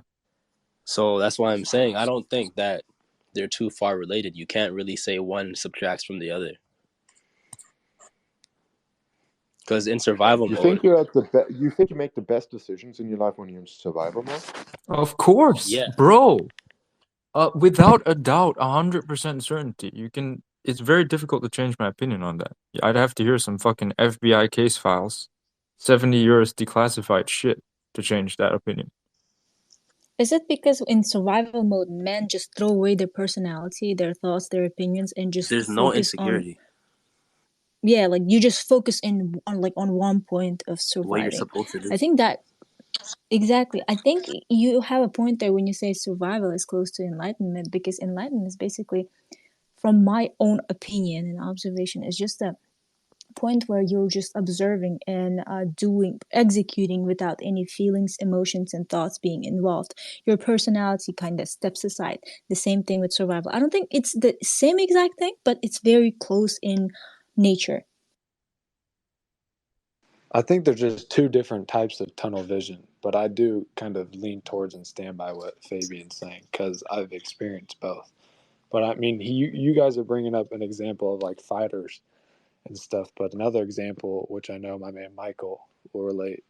F: So that's why I'm saying I don't think that they're too far related. You can't really say one subtracts from the other. Because in survival
E: You
F: mode,
E: think you're at the you think you make the best decisions in your life when you're in survival mode?
B: Of course,
F: yeah,
B: bro. Without a doubt, 100% certainty. You can. It's very difficult to change my opinion on that. I'd have to hear some fucking FBI case files, 70 years declassified shit to change that opinion.
D: Is it because in survival mode, men just throw away their personality, their thoughts, their opinions, and just
F: there's no
D: focus on
F: insecurity.
D: like you just focus on one point of
F: What you're
D: surviving.
F: supposed to do.
D: I think that exactly. I think you have a point there when you say survival is close to enlightenment because enlightenment is basically, from my own opinion and observation, is just a point where you're just observing and executing without any feelings, emotions, and thoughts being involved. Your personality kind of steps aside. The same thing with survival. I don't think it's the same exact thing, but it's very close in nature.
C: I think there's just two different types of tunnel vision, but I do kind of lean towards and stand by what Fabian's saying because I've experienced both. But I mean, you guys are bringing up an example of like fighters and stuff, but another example, which I know my man Michael will relate,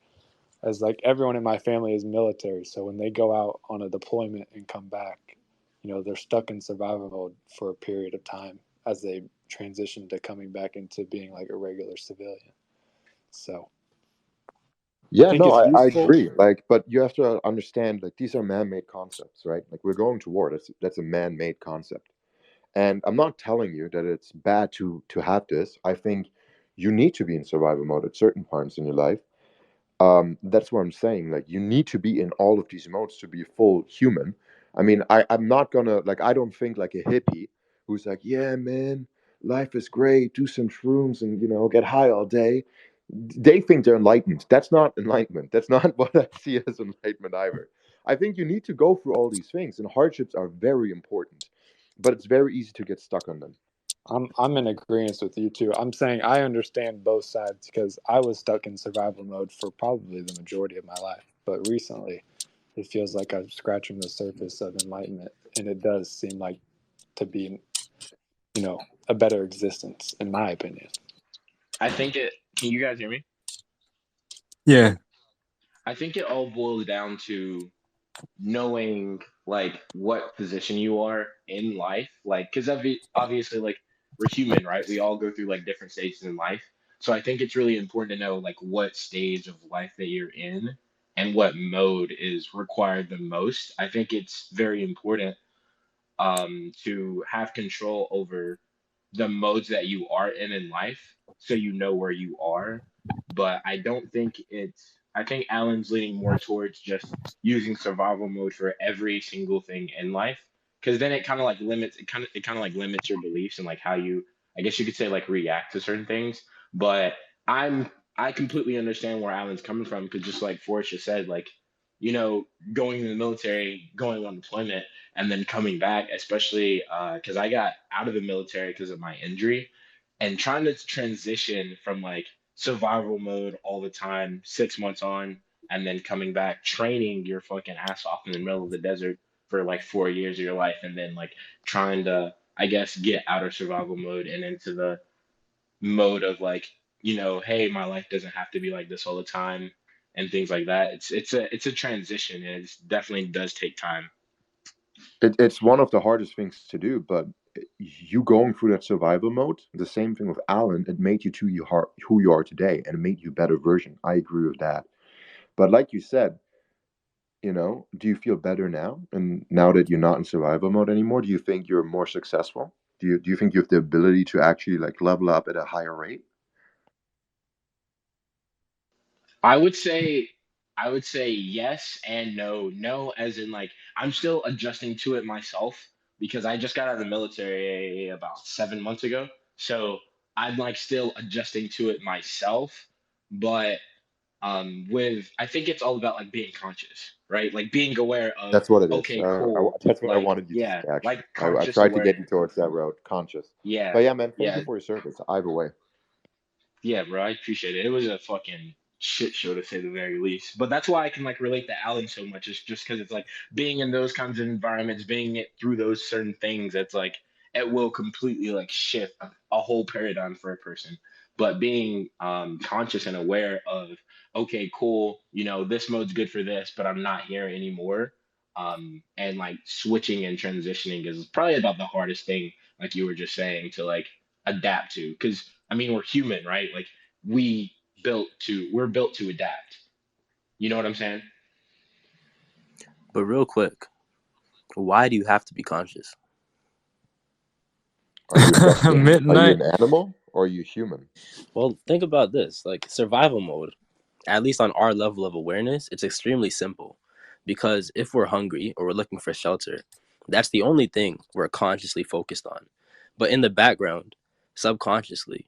C: as like everyone in my family is military, so when they go out on a deployment and come back, they're stuck in survival mode for a period of time as they transition to coming back into being like a regular civilian. So I
E: Yeah,
C: think
E: no,
C: it's
E: I
C: useful.
E: agree. Like, but you have to understand, like, these are man-made concepts, right? Like, we're going to war. That's a man-made concept. And I'm not telling you that it's bad to have this. I think you need to be in survival mode at certain points in your life. That's what I'm saying. Like, you need to be in all of these modes to be a full human. I mean, I'm not gonna like. I don't think like a hippie who's like, yeah, man, life is great. Do some shrooms and get high all day. They think they're enlightened. That's not enlightenment. That's not what I see as enlightenment either. I think you need to go through all these things, and hardships are very important, but it's very easy to get stuck on them.
C: I'm in agreement with you too. I'm saying I understand both sides because I was stuck in survival mode for probably the majority of my life, but recently it feels like I'm scratching the surface of enlightenment, and it does seem like to be, a better existence, in my opinion.
G: I think it. Can you guys hear me?
B: Yeah.
G: I think it all boils down to knowing like what position you are in life, like because obviously like we're human, right? We all go through like different stages in life. So I think it's really important to know like what stage of life that you're in and what mode is required the most. I think it's very important to have control over the modes that you are in life so you know where you are. But I don't think it's, I think Alan's leaning more towards just using survival mode for every single thing in life. Because then it kind of like limits, it kind of like limits your beliefs and like how you, I guess you could say like react to certain things. But I'm I completely understand where Alan's coming from because just like Forrest just said, like, you know, going in the military, going on deployment, and then coming back, especially because I got out of the military because of my injury, and trying to transition from like survival mode all the time, 6 months on, and then coming back, training your fucking ass off in the middle of the desert for like 4 years of your life, and then like trying to, I guess, get out of survival mode and into the mode of like, you know, hey, my life doesn't have to be like this all the time and things like that. It's a transition and it definitely does take time.
E: It's one of the hardest things to do, but you going through that survival mode, the same thing with Alan, it made you to who you are today, and it made you a better version. I agree with that. But like you said, do you feel better now? And now that you're not in survival mode anymore, do you think you're more successful? Do you think you have the ability to actually like level up at a higher rate?
G: I would say I would say yes and no. No, as in like I'm still adjusting to it myself because I just got out of the military about 7 months ago. So I'm like still adjusting to it myself. But with I think it's all about like being conscious, right? Like being aware of,
E: That's what it is.
G: okay, cool.
E: That's what I
G: Like,
E: wanted you to say,
G: yeah,
E: actually.
G: like
E: I
G: conscious
E: tried to get
G: awareness.
E: you towards that route, conscious.
G: Yeah,
E: But yeah, man, thank you
G: yeah.
E: for your service. Either way.
G: Yeah, bro, I appreciate it. It was a fucking shit show to say the very least. But that's why I can like relate to Alan so much, is just because it's like being in those kinds of environments, being it through those certain things, it's like it will completely like shift a whole paradigm for a person. But being conscious and aware of, okay, cool, you know, this mode's good for this, but I'm not here anymore. And like switching and transitioning is probably about the hardest thing, like you were just saying, to like adapt to. Because I mean, we're human, right? Like we're built to adapt. You know what I'm saying?
F: But real quick, why do you have to be conscious?
E: Are you
B: Midnight.
E: an animal or are you human?
F: Well, think about this. Like survival mode, at least on our level of awareness, it's extremely simple. Because if we're hungry or we're looking for shelter, that's the only thing we're consciously focused on. But in the background, subconsciously,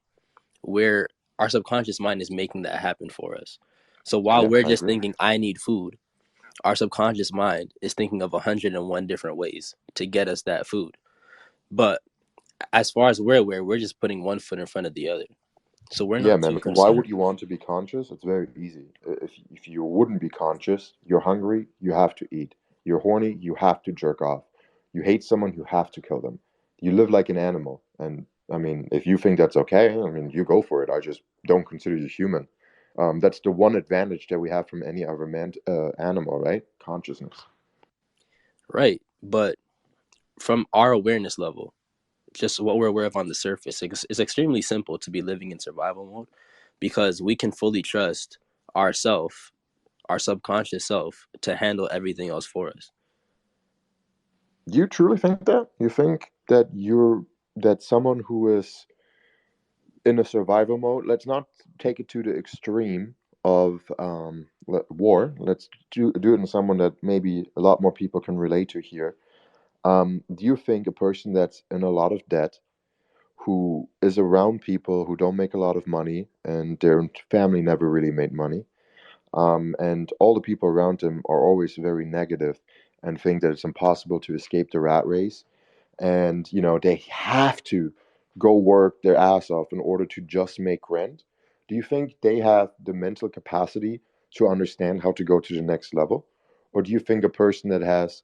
F: where our subconscious mind is making that happen for us. So while
E: Yeah,
F: we're
E: I
F: just
E: agree.
F: thinking, I need food, our subconscious mind is thinking of 101 different ways to get us that food. But as far as we're aware, we're just putting one foot in front of the other. So we're
E: Yeah,
F: not too
E: man. Why would
F: concerned.
E: you want to be conscious? It's very easy. If you wouldn't be conscious, you're hungry, you have to eat. You're horny, you have to jerk off. You hate someone, you have to kill them. You live like an animal. And I mean, if you think that's okay, I mean, you go for it. I just don't consider you human. That's the one advantage that we have from any other animal, right? Consciousness.
F: Right. But from our awareness level, just what we're aware of on the surface, it's extremely simple to be living in survival mode because we can fully trust ourself, our subconscious self, to handle everything else for us.
E: Do you truly think that? You think that that someone who is in a survival mode, let's not take it to the extreme of war. Let's do it in someone that maybe a lot more people can relate to here. Do you think a person that's in a lot of debt, who is around people who don't make a lot of money and their family never really made money, and all the people around them are always very negative and think that it's impossible to escape the rat race, and they have to go work their ass off in order to just make rent? Do you think they have the mental capacity to understand how to go to the next level? Or do you think a person that has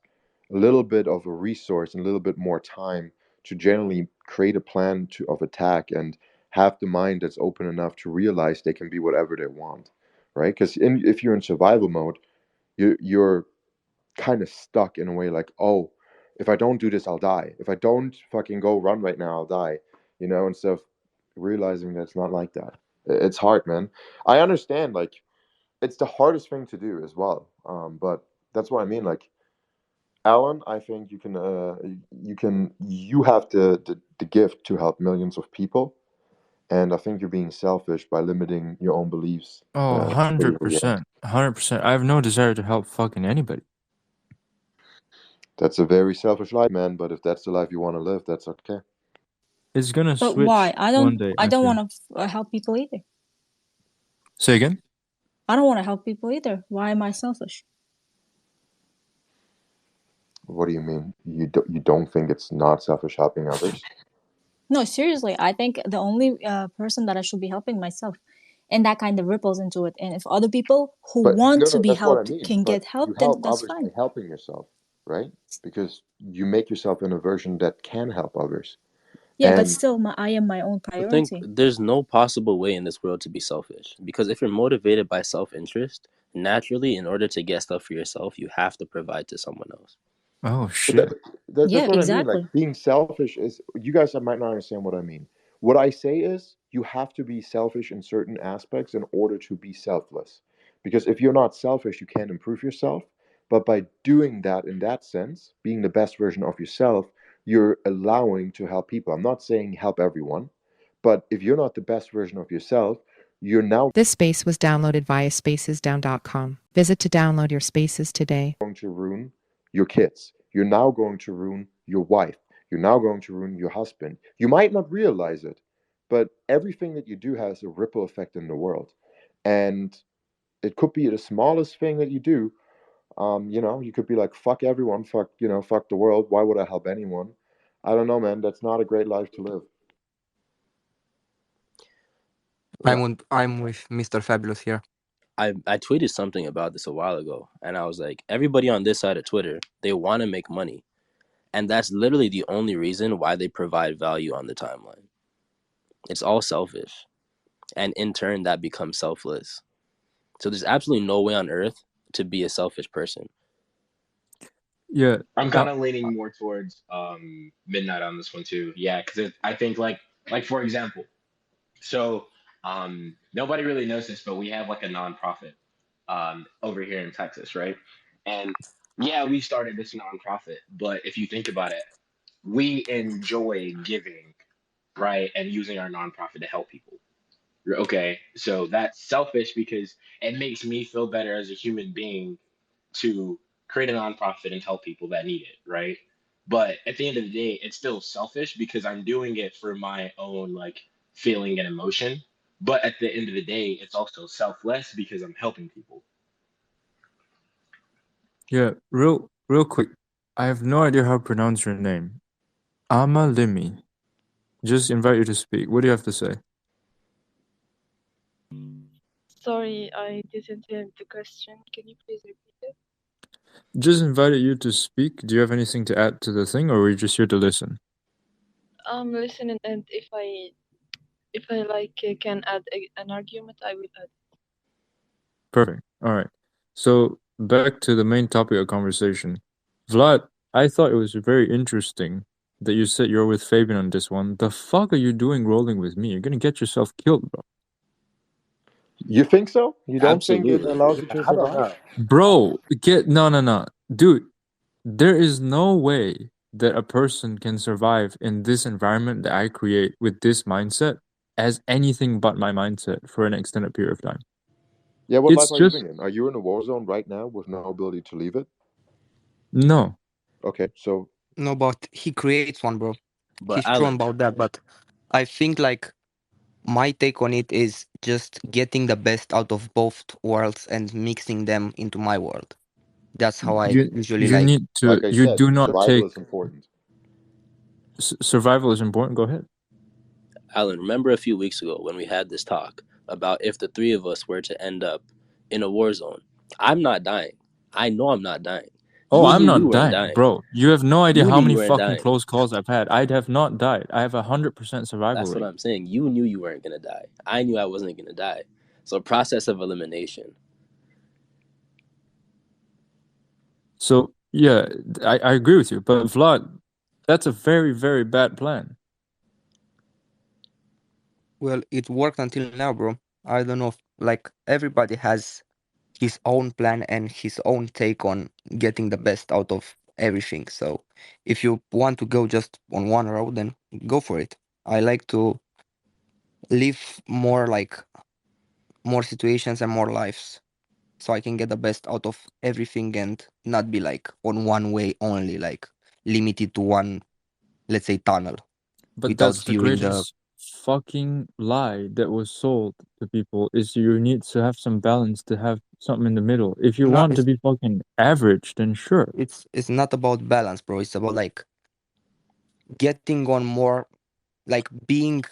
E: a little bit of a resource and a little bit more time to generally create a plan of attack and have the mind that's open enough to realize they can be whatever they want, right? Because if you're in survival mode, you're kind of stuck in a way, like, oh, if I don't do this, I'll die. If I don't fucking go run right now, I'll die. Instead of realizing that it's not like that. It's hard, man. I understand, like, it's the hardest thing to do as well. But that's what I mean. Like, Alan, I think you have the gift to help millions of people. And I think you're being selfish by limiting your own beliefs.
B: Oh,
E: To stay where you are.
B: 100%. 100%. I have no desire to help fucking anybody.
E: That's a very selfish life, man. But if that's the life you want to live, that's okay.
B: It's gonna
D: But
B: switch
D: why? I
B: one
D: don't.
B: day,
D: I
B: I
D: don't
B: think.
D: want to help people either.
B: Say again?
D: I don't want to help people either. Why am I selfish?
E: What do you mean? You don't think it's not selfish helping others?
D: No, seriously, I think the only person that I should be helping myself, and that kind of ripples into it. And if other people who
E: But
D: want
E: no,
D: to
E: no,
D: be
E: that's what I
D: helped
E: mean.
D: can
E: But
D: get
E: you
D: help, then
E: help
D: that's
E: others by
D: fine.
E: helping yourself, right? Because you make yourself in a version that can help others.
D: Yeah, but
E: And
D: still, I am my own
F: I think
D: priority.
F: there's no possible way in this world to be selfish, because if you're motivated by self-interest, naturally, in order to get stuff for yourself, you have to provide to someone else.
B: Oh
E: but
B: shit.
E: that's
D: Yeah,
E: what I mean. Like
D: exactly.
E: being selfish is, you guys might not understand what I mean. What I say is you have to be selfish in certain aspects in order to be selfless. Because if you're not selfish, you can't improve yourself. But by doing that in that sense, being the best version of yourself, you're allowing to help people. I'm not saying help everyone, but if you're not the best version of yourself, you're now
H: This space was downloaded via spacesdown.com. Visit to download your spaces today.
E: going to ruin your kids. You're now going to ruin your wife. You're now going to ruin your husband. You might not realize it, but everything that you do has a ripple effect in the world. And it could be the smallest thing that you do. You could be like, fuck everyone, fuck the world. Why would I help anyone? I don't know, man. That's not a great life to live.
I: I'm with Mr. Fabulous here.
F: I tweeted something about this a while ago, and I was like, everybody on this side of Twitter, they want to make money. And that's literally the only reason why they provide value on the timeline. It's all selfish. And in turn, that becomes selfless. So there's absolutely no way on earth to be a selfish person.
B: Yeah.
G: I'm kind of leaning more towards midnight on this one too. Yeah, because I think like for example, so nobody really knows this, but we have like a nonprofit over here in Texas, right? And yeah, we started this nonprofit, but if you think about it, we enjoy giving, right, and using our nonprofit to help people. Okay, so that's selfish because it makes me feel better as a human being to create a nonprofit and help people that need it, right? But at the end of the day, it's still selfish because I'm doing it for my own like feeling and emotion. But at the end of the day, it's also selfless because I'm helping people.
B: Yeah, real quick. I have no idea how to pronounce your name. Amalimi. Just invite you to speak. What do you have to say?
J: Sorry, I didn't hear the question. Can you please repeat it?
B: Just invited you to speak. Do you have anything to add to the thing, or are you just here to listen?
J: I'm listening, and if I like can add an argument, I will add.
B: Perfect. All right. So back to the main topic of conversation. Vlad, I thought it was very interesting that you said you're with Fabian on this one. The fuck are you doing rolling with me? You're gonna get yourself killed, bro.
E: You think so? You don't think it
F: Absolutely.
E: allows you to
F: I don't
E: survive?
F: know.
B: Bro, no. Dude, there is no way that a person can survive in this environment that I create with this mindset as anything but my mindset for an extended period of time.
E: Yeah, what
B: It's
E: life are you
B: just
E: living in? Are you in a war zone right now with no ability to leave it?
B: no.
E: Okay, so
I: No, but he creates one, bro.
F: But
I: He's true
F: Alan,
I: about that, but I think like my take on it is just getting the best out of both worlds and mixing them into my world. That's how I
B: You
I: usually
B: you
I: like.
B: need to
E: like I
B: you
E: said,
B: do not
E: survival
B: take
E: is important.
B: survival is important. Go ahead.
F: Alan, remember a few weeks ago when we had this talk about if the three of us were to end up in a war zone? I'm not dying. I know I'm not dying.
B: Oh,
F: You
B: I'm
F: knew you
B: not
F: weren't
B: dying,
F: dying.
B: bro. You have no idea
F: You
B: how
F: knew
B: many
F: you weren't
B: fucking
F: dying.
B: close calls I've had. I'd have not died. I have 100% survival
F: That's what
B: rate.
F: I'm saying. You knew you weren't gonna die. I knew I wasn't gonna die. So process of elimination.
B: So yeah, I agree with you. But Vlad, that's a very, very bad plan.
I: Well, it worked until now, bro. I don't know. Like everybody has his own plan and his own take on getting the best out of everything. So if you want to go just on one road, then go for it. I like to live more situations and more lives so I can get the best out of everything and not be like on one way only, like limited to one, let's say, tunnel
B: But
I: without
B: that's the
I: viewing the
B: greatest fucking lie that was sold to people is you need to have some balance, to have something in the middle. If you
I: No,
B: want to be fucking average, then sure.
I: it's not about balance, bro. It's about like getting on more, like being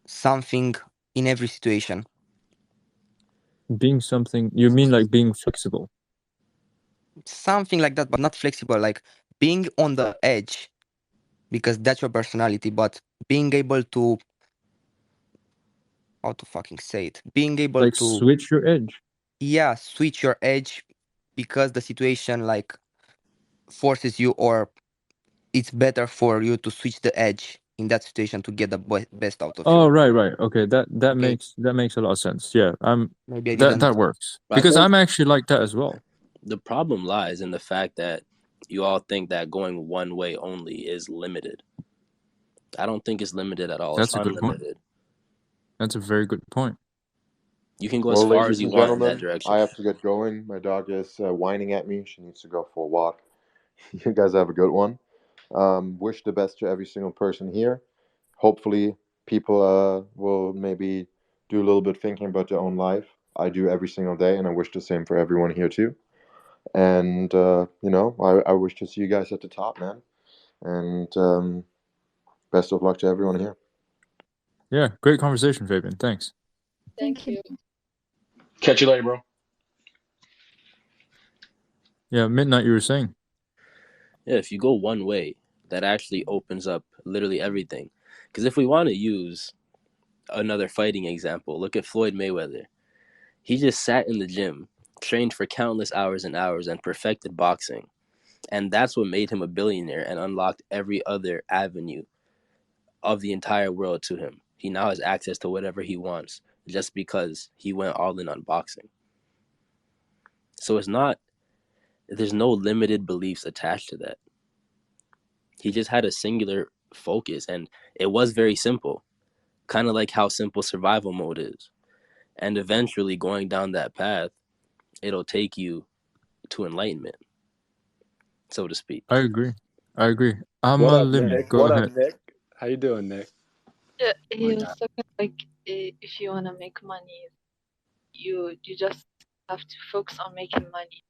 I: something in every situation.
B: Being something, you mean like being flexible?
I: Something like that, but not flexible, like being on the edge because that's your personality, but being able to, how to fucking say it, being able
B: Like
I: to,
B: switch your edge.
I: yeah, switch your edge because the situation like forces you, or it's better for you to switch the edge in that situation to get the best out of you.
B: Oh, right. Okay, that
I: Okay,
B: makes a lot of sense. Yeah,
I: maybe I
B: that
I: didn't.
B: works
F: But I
B: because
F: think
B: I'm actually like that as well.
F: the problem lies in the fact that you all think that going one way only is limited. I don't think it's limited at all. It's
B: That's a good point.
F: unlimited.
B: That's a very good point.
F: You can go as
E: Well,
F: far as
E: ladies
F: you
E: and
F: want in that
E: gentlemen,
F: direction.
E: I have to get going. My dog is whining at me. She needs to go for a walk. You guys have a good one. Wish the best to every single person here. Hopefully, people will maybe do a little bit thinking about their own life. I do every single day, and I wish the same for everyone here too. And I wish to see you guys at the top, man. And best of luck to everyone here.
B: Yeah, great conversation, Fabian. Thanks.
J: Thank you.
G: Catch you later, bro.
B: Yeah, Midnight, you were saying.
F: Yeah, if you go one way, that actually opens up literally everything. Because if we want to use another fighting example, look at Floyd Mayweather. He just sat in the gym, trained for countless hours and hours, and perfected boxing. And that's what made him a billionaire and unlocked every other avenue of the entire world to him. He now has access to whatever he wants just because he went all in on boxing. So there's no limited beliefs attached to that. He just had a singular focus, and it was very simple, kind of like how simple survival mode is. And eventually, going down that path, it'll take you to enlightenment, so to speak.
B: I agree.
C: What up,
B: Limmy,
C: Nick?
B: go
C: What up,
B: ahead.
C: Nick? How you doing, Nick?
J: Yeah, he was talking like if you wanna make money, you just have to focus on making money.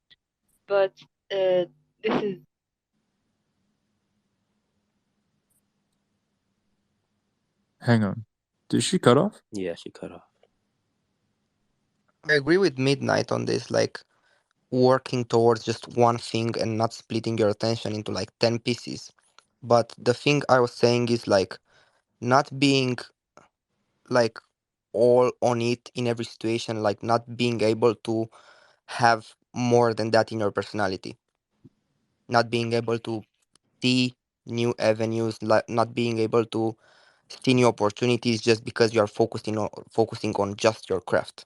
J: But this is
B: Hang on. Did she cut off?
F: Yeah, she cut off.
I: I agree with Midnight on this, like working towards just one thing and not splitting your attention into like 10 pieces. But the thing I was saying is like not being like all on it in every situation, like not being able to have more than that in your personality, not being able to see new avenues, like not being able to see new opportunities just because you are focusing on just your craft.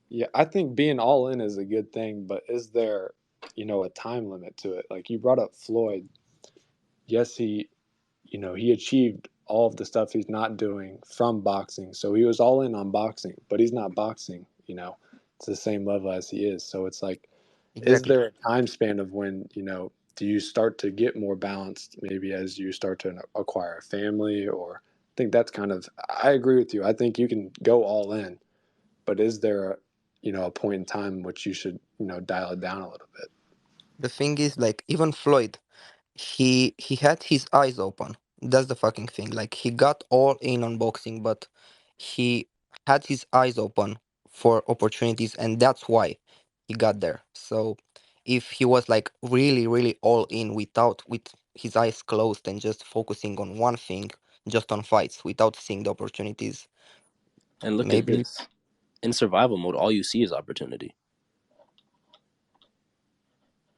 C: Yeah, I think being all in is a good thing, but is there, a time limit to it? Like you brought up Floyd. Yes, he achieved all of the stuff he's not doing from boxing. So he was all in on boxing, but he's not boxing. It's the same level as he is. So it's like, is
I: Exactly.
C: there a time span of when, do you start to get more balanced maybe as you start to acquire a family? Or I think that's kind of, I agree with you. I think you can go all in, but is there a point in time which you should, dial it down a little bit?
I: The thing is, like even Floyd, he had his eyes open. That's the fucking thing. Like he got all in on boxing, but he had his eyes open for opportunities, and that's why he got there. So if he was like really, really all in with his eyes closed and just focusing on one thing, just on fights without seeing the opportunities,
F: And look at
I: maybe
F: this. In survival mode, all you see is opportunity.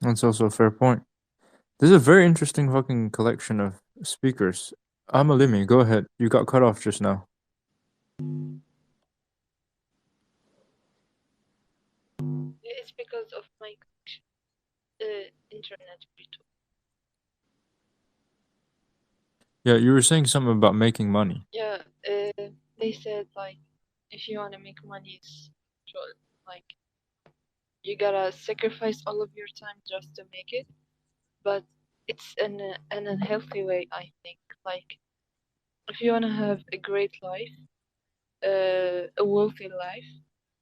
B: That's also a fair point. This is a very interesting fucking collection of speakers. Limmy, go ahead. You got cut off just now.
J: it's because of my internet.
B: Yeah, you were saying something about making money.
J: Yeah, they said like if you wanna make money, it's like you gotta sacrifice all of your time just to make it. But it's in an unhealthy way, I think. Like if you wanna have a great life, a wealthy life,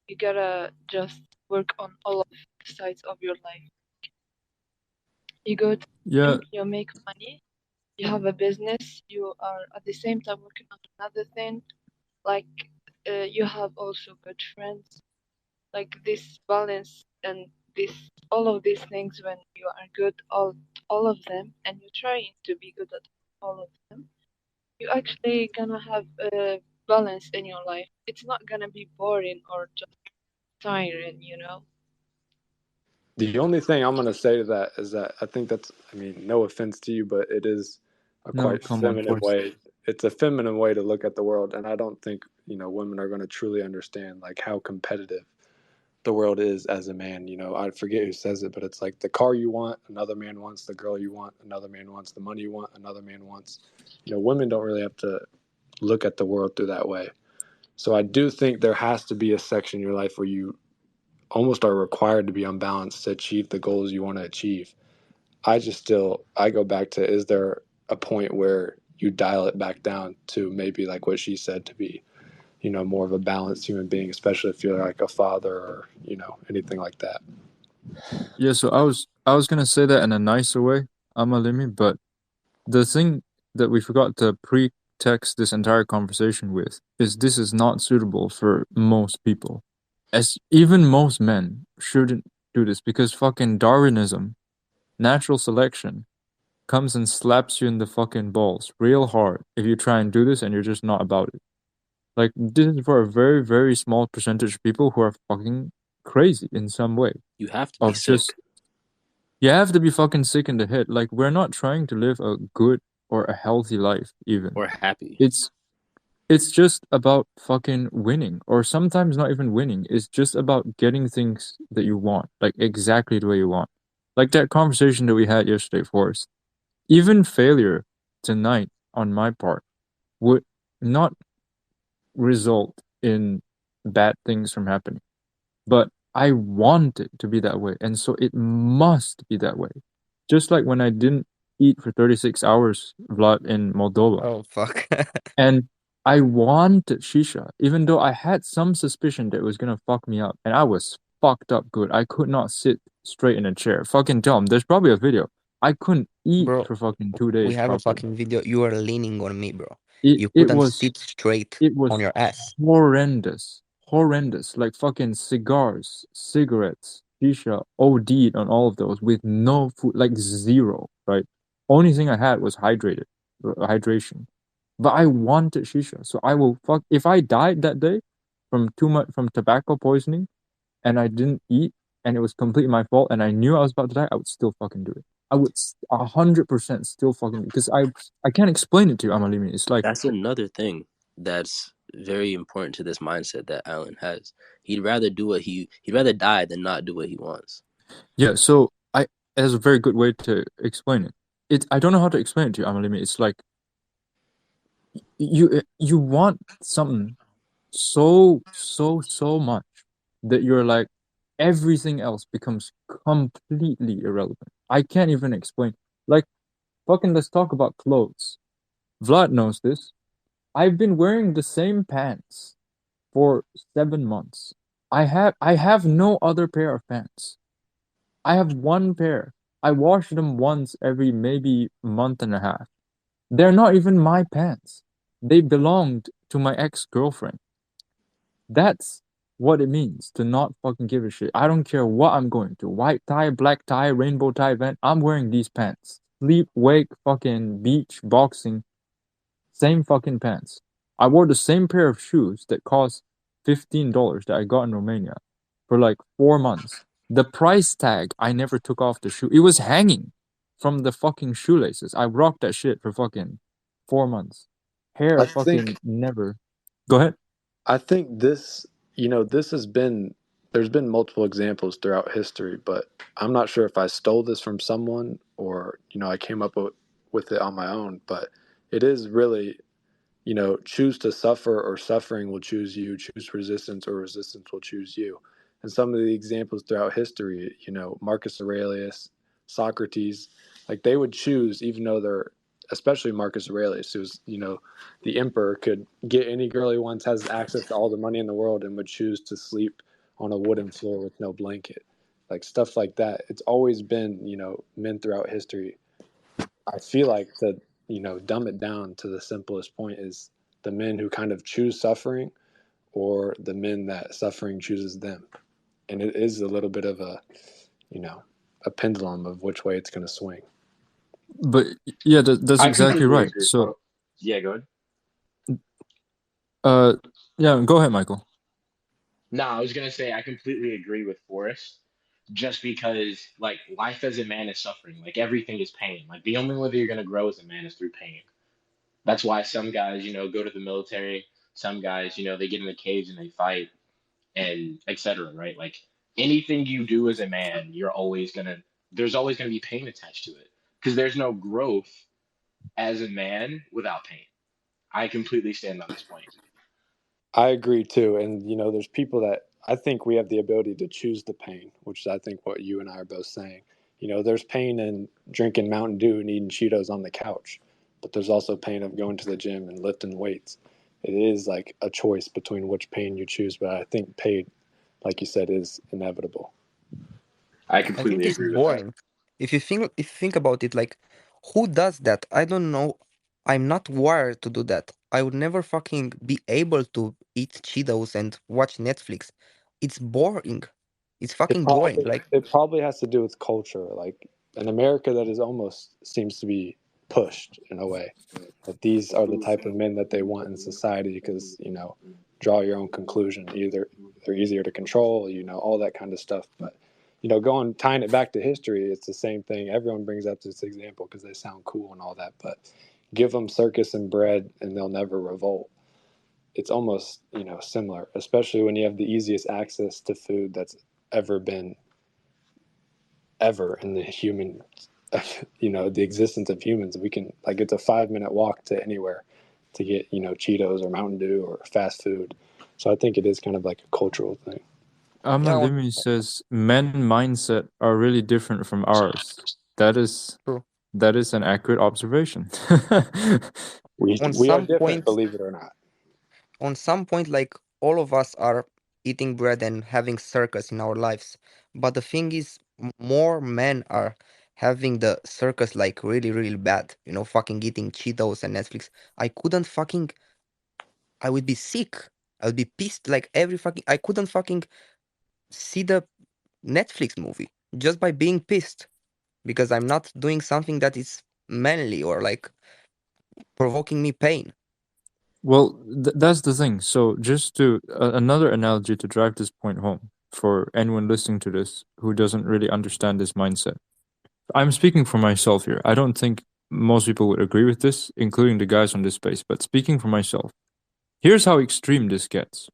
J: you gotta just work on all of the sides of your life. You go to the
B: Yeah,
J: gym, you make money, you have a business, you are at the same time working on another thing, like you have also good friends, like this balance and this all of these things when you are good all of them and you're trying to be good at all of them, you actually gonna have a balance in your life. It's not gonna be boring or just tiring, you know.
C: The only thing I'm gonna say to that is that I think that's, I mean, no offense to you, but it is a
B: no,
C: quite
B: come on,
C: feminine
B: please.
C: way. It's a feminine way to look at the world, and I don't think, you know, women are gonna truly understand like how competitive the world is as a man. You know, I forget who says it, but it's like the car you want, another man wants; the girl you want, another man wants; the money you want, another man wants. You know, women don't really have to look at the world through that way. So I do think there has to be a section in your life where you almost are required to be unbalanced to achieve the goals you want to achieve. I go back to, is there a point where you dial it back down to maybe like what she said, to be, you know, more of a balanced human being, especially if you're like a father or, you know, anything like that.
B: Yeah, so I was gonna say that in a nicer way, Amalimi, but the thing that we forgot to pretext this entire conversation with is this is not suitable for most people. As even most men shouldn't do this because fucking Darwinism, natural selection, comes and slaps you in the fucking balls real hard if you try and do this and you're just not about it. Like this is for a very, very small percentage of people who are fucking crazy in some way.
F: You have to be
B: Of
F: sick
B: just you have to be fucking sick in the head. Like we're not trying to live a good or a healthy life even.
F: or happy.
B: It's it's just about fucking winning or sometimes not even winning. It's just about getting things that you want, like exactly the way you want. Like that conversation that we had yesterday, Forrest. Even failure tonight on my part would not result in bad things from happening. But I want it to be that way. And so it must be that way. Just like when I didn't eat for 36 hours, Vlad, in Moldova.
I: Oh fuck.
B: And I wanted shisha, even though I had some suspicion that it was gonna fuck me up. And I was fucked up good. I could not sit straight in a chair. Fucking Tom, there's probably a video. I couldn't eat
I: Bro,
B: for fucking 2
I: we
B: days
I: have a
B: properly.
I: fucking video. You are leaning on me, bro.
B: It
I: You
B: it
I: couldn't
B: was
I: sit straight
B: it was
I: on your ass.
B: horrendous. Horrendous. Like fucking cigars, cigarettes, shisha, OD'd on all of those with no food, like zero, right? Only thing I had was hydration. But I wanted shisha. So I will fuck if I died that day from too much from tobacco poisoning and I didn't eat and it was completely my fault and I knew I was about to die, I would still fucking do it. I would 100% still fucking because I can't explain it to you, Amalimi. It's like
F: That's another thing that's very important to this mindset that Alan has. He'd rather die than not do what he wants.
B: yeah, so I that's a very good way to explain it. I don't know how to explain it to you, Amalimi. It's like you want something so much that you're like everything else becomes completely irrelevant. I can't even explain. Like fucking let's talk about clothes. Vlad knows this. I've been wearing the same pants for 7 months. I have no other pair of pants. I have one pair. I wash them once every maybe month and a half. They're not even my pants. They belonged to my ex-girlfriend. That's what it means to not fucking give a shit. I don't care what I'm going to. White tie, black tie, rainbow tie event. I'm wearing these pants. Sleep, wake, fucking beach, boxing. Same fucking pants. I wore the same pair of shoes that cost $15 that I got in Romania for like 4 months. The price tag, I never took off the shoe. It was hanging from the fucking shoelaces. I rocked that shit for fucking 4 months. Hair
C: I think
B: fucking never. Go ahead.
C: I think this, you know, this has been, there's been multiple examples throughout history, but I'm not sure if I stole this from someone or, you know, I came up with it on my own, but it is really, you know, choose to suffer or suffering will choose you, choose resistance or resistance will choose you. And some of the examples throughout history, you know, Marcus Aurelius, Socrates, like they would choose, even though they're especially Marcus Aurelius, who's, the emperor could get any girl he wants, has access to all the money in the world, and would choose to sleep on a wooden floor with no blanket. Like stuff like that. It's always been, men throughout history. I feel like to, dumb it down to the simplest point is the men who kind of choose suffering, or the men that suffering chooses them. And it is a little bit of a pendulum of which way it's going to swing.
B: But yeah, that's
G: I
B: exactly
G: completely
B: right.
G: agree.
B: So,
G: Yeah, go ahead.
B: yeah, go ahead, Michael.
G: No, I was gonna say I completely agree with Forrest. Just because, like, life as a man is suffering. Like everything is pain. Like the only way that you're gonna grow as a man is through pain. That's why some guys, go to the military. Some guys, they get in the cage and they fight and etc. Right? Like anything you do as a man, there's always gonna be pain attached to it because there's no growth as a man without pain. I completely stand on this point.
C: I agree too. And, there's people that I think we have the ability to choose the pain, which is, I think, what you and I are both saying. There's pain in drinking Mountain Dew and eating Cheetos on the couch, but there's also pain of going to the gym and lifting weights. It is like a choice between which pain you choose, but I think pain, like you said, is inevitable.
G: I
I: I think
G: completely
I: it's
G: agree with that.
I: boring. If you think about it, like, who does that? I don't know. I'm not wired to do that. I would never fucking be able to eat Cheetos and watch Netflix. It's boring. It's
C: It
I: fucking boring.
C: probably
I: Like,
C: it probably has to do with culture, like in America, that is almost seems to be pushed in a way that these are the type of men that they want in society because draw your own conclusion. Either they're easier to control, all that kind of stuff. But going tying it back to history, it's the same thing. Everyone brings up this example because they sound cool and all that, but give them circus and bread, and they'll never revolt. It's almost similar, especially when you have the easiest access to food that's ever been ever in the human the existence of humans. We can, like, it's a 5-minute walk to anywhere to get Cheetos or Mountain Dew or fast food. So I think it is kind of like a cultural thing.
I: yeah,
B: Amalimi says men mindset are really different from ours. That is
I: true.
B: that is an accurate observation.
I: On
C: We are
I: some
C: different,
I: point,
C: believe it or not.
I: like, all of us are eating bread and having circus in our lives. But the thing is, more men are having the circus like really, really bad. Fucking eating Cheetos and Netflix. I couldn't fucking. I would be sick. I would be pissed like every fucking. I couldn't fucking see the Netflix movie just by being pissed because I'm not doing something that is manly or like provoking me pain.
B: Well, that's the thing. So, just to another analogy to drive this point home for anyone listening to this who doesn't really understand this mindset. I'm speaking for myself here. I don't think most people would agree with this, including the guys on this space, but speaking for myself, here's how extreme this gets.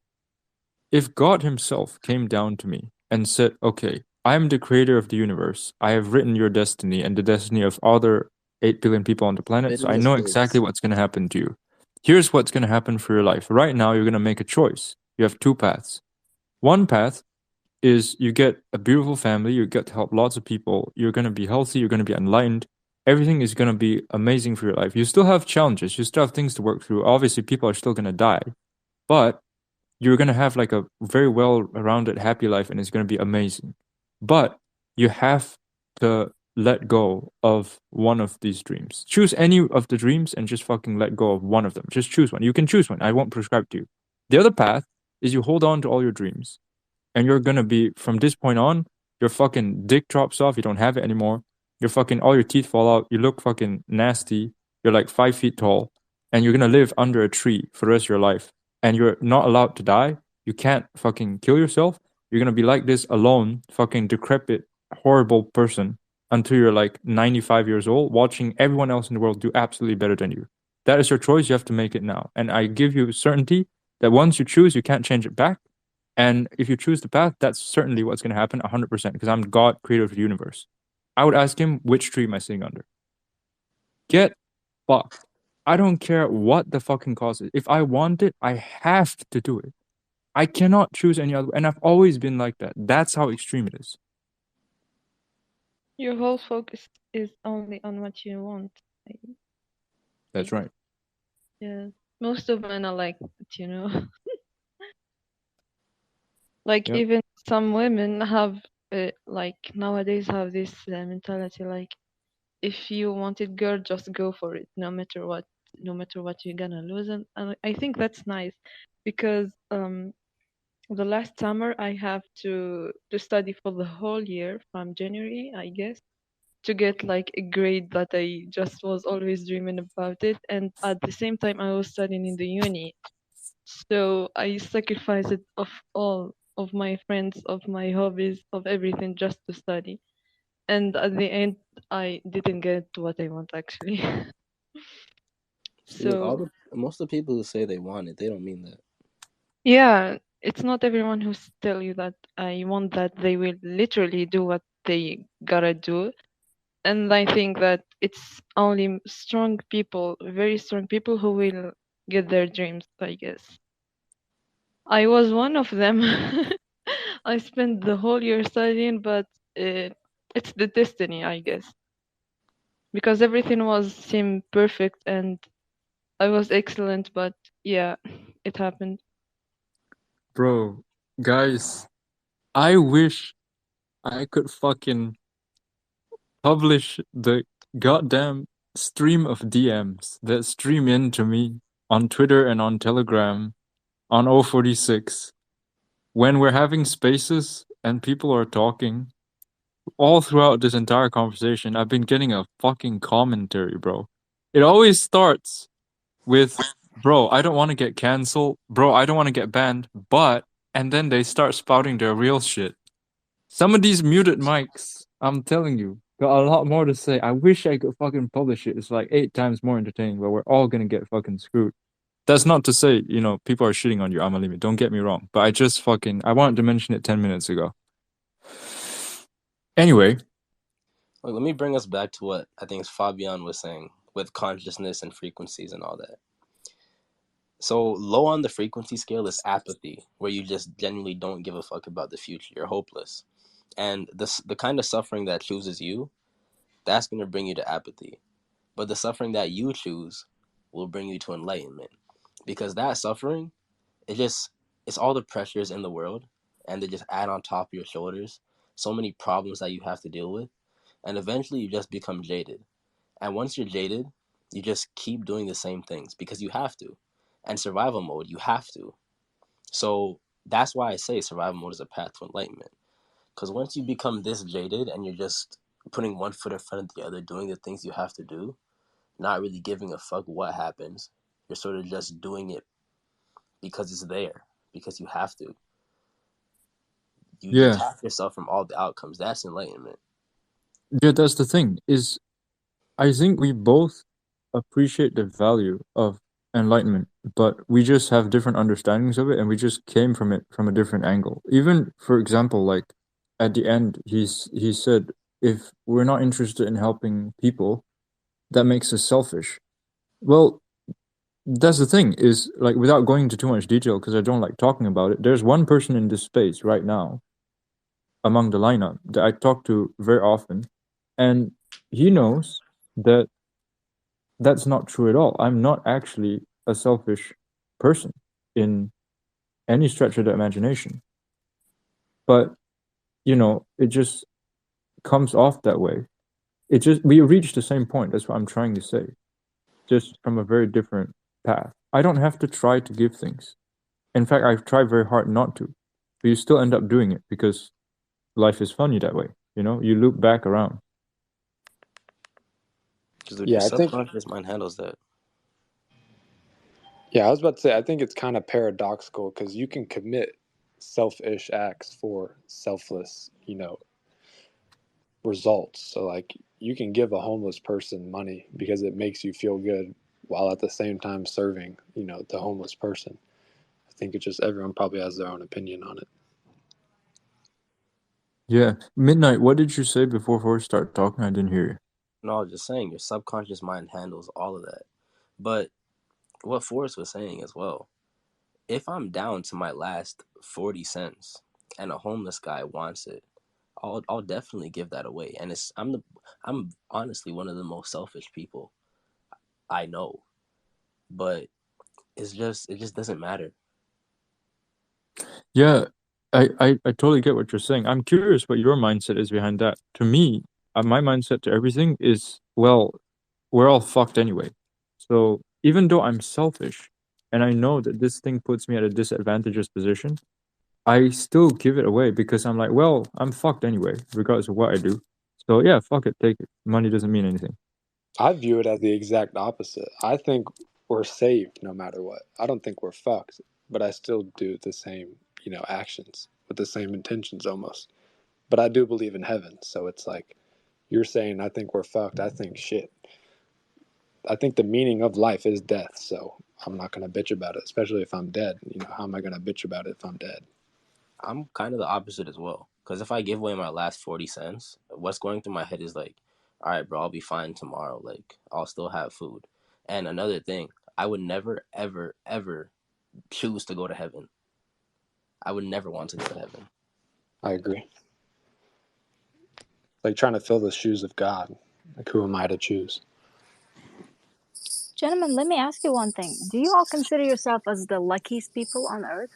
B: If God Himself came down to me and said, okay, I am the creator of the universe, I have written your destiny and the destiny of other 8 billion people on the planet, so
F: Spit in
B: I
F: his
B: know exactly
F: face.
B: what's going to happen to you. Here's what's going to happen for your life. Right now, you're going to make a choice. You have two paths. One path is you get a beautiful family, you get to help lots of people, you're going to be healthy, you're going to be enlightened. Everything is going to be amazing for your life. You still have challenges, you still have things to work through. Obviously, people are still going to die, but you're going to have like a very well-rounded, happy life and it's going to be amazing. But you have to let go of one of these dreams. Choose any of the dreams and just fucking let go of one of them. Just choose one. You can choose one. I won't prescribe to you. The other path is you hold on to all your dreams and you're gonna be from this point on, your fucking dick drops off, you don't have it anymore. Your fucking all your teeth fall out, you look fucking nasty, you're like 5 feet tall, and you're gonna live under a tree for the rest of your life. And you're not allowed to die. You can't fucking kill yourself. You're gonna be like this alone, fucking decrepit, horrible person until you're like 95 years old, watching everyone else in the world do absolutely better than you. That is your choice. You have to make it now. And I give you certainty that once you choose, you can't change it back. And if you choose the path, that's certainly what's going to happen 100% because I'm God, creator of the universe. I would ask him, which tree am I sitting under? Get fucked. I don't care what the fucking cause is. If I want it, I have to do it. I cannot choose any other. And I've always been like that. That's how extreme it is.
J: Your whole focus is only on what you want.
B: That's right.
J: Yeah, most of men are like that, you know. Like
B: Yep.
J: even some women have like nowadays have this mentality like if you want it, girl, just go for it, no matter what you're gonna lose. And I think that's nice because the last summer I have to study for the whole year from January, I guess, to get like a grade that I just was always dreaming about it. And at the same time, I was studying in the uni, so I sacrificed it of all of my friends, of my hobbies, of everything just to study. And at the end, I didn't get what I want actually.
F: Look,
J: So
F: most of the people who say they want it, they don't mean that.
J: yeah, it's not everyone who's tell you that I want that they will literally do what they gotta do. And I think that it's only strong people, very strong people, who will get their dreams, I guess. I was one of them. I spent the whole year studying, but it's the destiny, I guess, because everything was seemed perfect and I was excellent, but yeah, it happened.
B: Bro, guys, I wish I could fucking publish the goddamn stream of DMs that stream in to me on Twitter and on Telegram on 046 when we're having spaces and people are talking. All throughout this entire conversation, I've been getting a fucking commentary, bro. It always starts with, bro, I don't want to get canceled. Bro, I don't want to get banned. But, and then they start spouting their real shit. Some of these muted mics, I'm telling you, got a lot more to say. I wish I could fucking publish it. It's like 8 times more entertaining, but we're all gonna get fucking screwed. That's not to say, people are shitting on you, I'm a limit. Don't get me wrong. But I wanted to mention it 10 minutes ago. Anyway,
F: Look, let me bring us back to what I think Fabian was saying with consciousness and frequencies and all that. So low on the frequency scale is apathy, where you just genuinely don't give a fuck about the future. You're hopeless. And the kind of suffering that chooses you, that's going to bring you to apathy. But the suffering that you choose will bring you to enlightenment. Because that suffering, it's all the pressures in the world, and they just add on top of your shoulders so many problems that you have to deal with. And eventually you just become jaded. And once you're jaded, you just keep doing the same things because you have to. And survival mode, you have to. So that's why I say survival mode is a path to enlightenment. Because once you become this jaded and you're just putting one foot in front of the other, doing the things you have to do, not really giving a fuck what happens, you're sort of just doing it because it's there, because you have to. You
B: yeah,
F: detach yourself from all the outcomes. That's enlightenment.
B: yeah, that's the thing, is I think we both appreciate the value of enlightenment, but we just have different understandings of it and we just came from it from a different angle. Even, for example, like at the end, he said, if we're not interested in helping people, that makes us selfish. Well, that's the thing, is like, without going into too much detail, because I don't like talking about it, there's one person in this space right now among the lineup that I talk to very often, and he knows that that's not true at all. I'm not actually a selfish person in any stretch of the imagination. But, it just comes off that way. We reach the same point. That's what I'm trying to say. Just from a very different path. I don't have to try to give things. In fact, I try very hard not to. But you still end up doing it because life is funny that way. You loop back around.
F: Because your
C: Yeah, I think.
F: subconscious mind handles that.
C: Yeah, I was about to say. I think it's kind of paradoxical because you can commit selfish acts for selfless, results. So like you can give a homeless person money because it makes you feel good while at the same time serving, the homeless person. I think it's just everyone probably has their own opinion on it.
B: Yeah. Midnight, what did you say before Forrest started talking? I didn't hear you.
F: No, I was just saying your subconscious mind handles all of that. But what Forrest was saying as well, if I'm down to my last 40 cents and a homeless guy wants it, I'll definitely give that away. And I'm honestly one of the most selfish people. I know, but it just doesn't matter.
B: Yeah, I totally get what you're saying. I'm curious what your mindset is behind that. To me, my mindset to everything is, well, we're all fucked anyway. So even though I'm selfish and I know that this thing puts me at a disadvantageous position, I still give it away because I'm like, well, I'm fucked anyway, regardless of what I do. So yeah, fuck it, take it. Money doesn't mean anything.
C: I view it as the exact opposite. I think we're saved no matter what. I don't think we're fucked, but I still do the same, actions with the same intentions almost. But I do believe in heaven, so it's like you're saying I think we're fucked. I think shit. I think the meaning of life is death, so I'm not gonna bitch about it, especially if I'm dead. How am I gonna bitch about it if I'm dead?
F: I'm kind of the opposite as well. Because if I give away my last 40 cents, what's going through my head is like, all right, bro, I'll be fine tomorrow. Like, I'll still have food. And another thing, I would never, ever, ever choose to go to heaven. I would never want to go to heaven.
C: I agree. Like trying to fill the shoes of God. Like, who am I to choose?
D: Gentlemen, let me ask you one thing. Do you all consider yourself as the luckiest people on earth?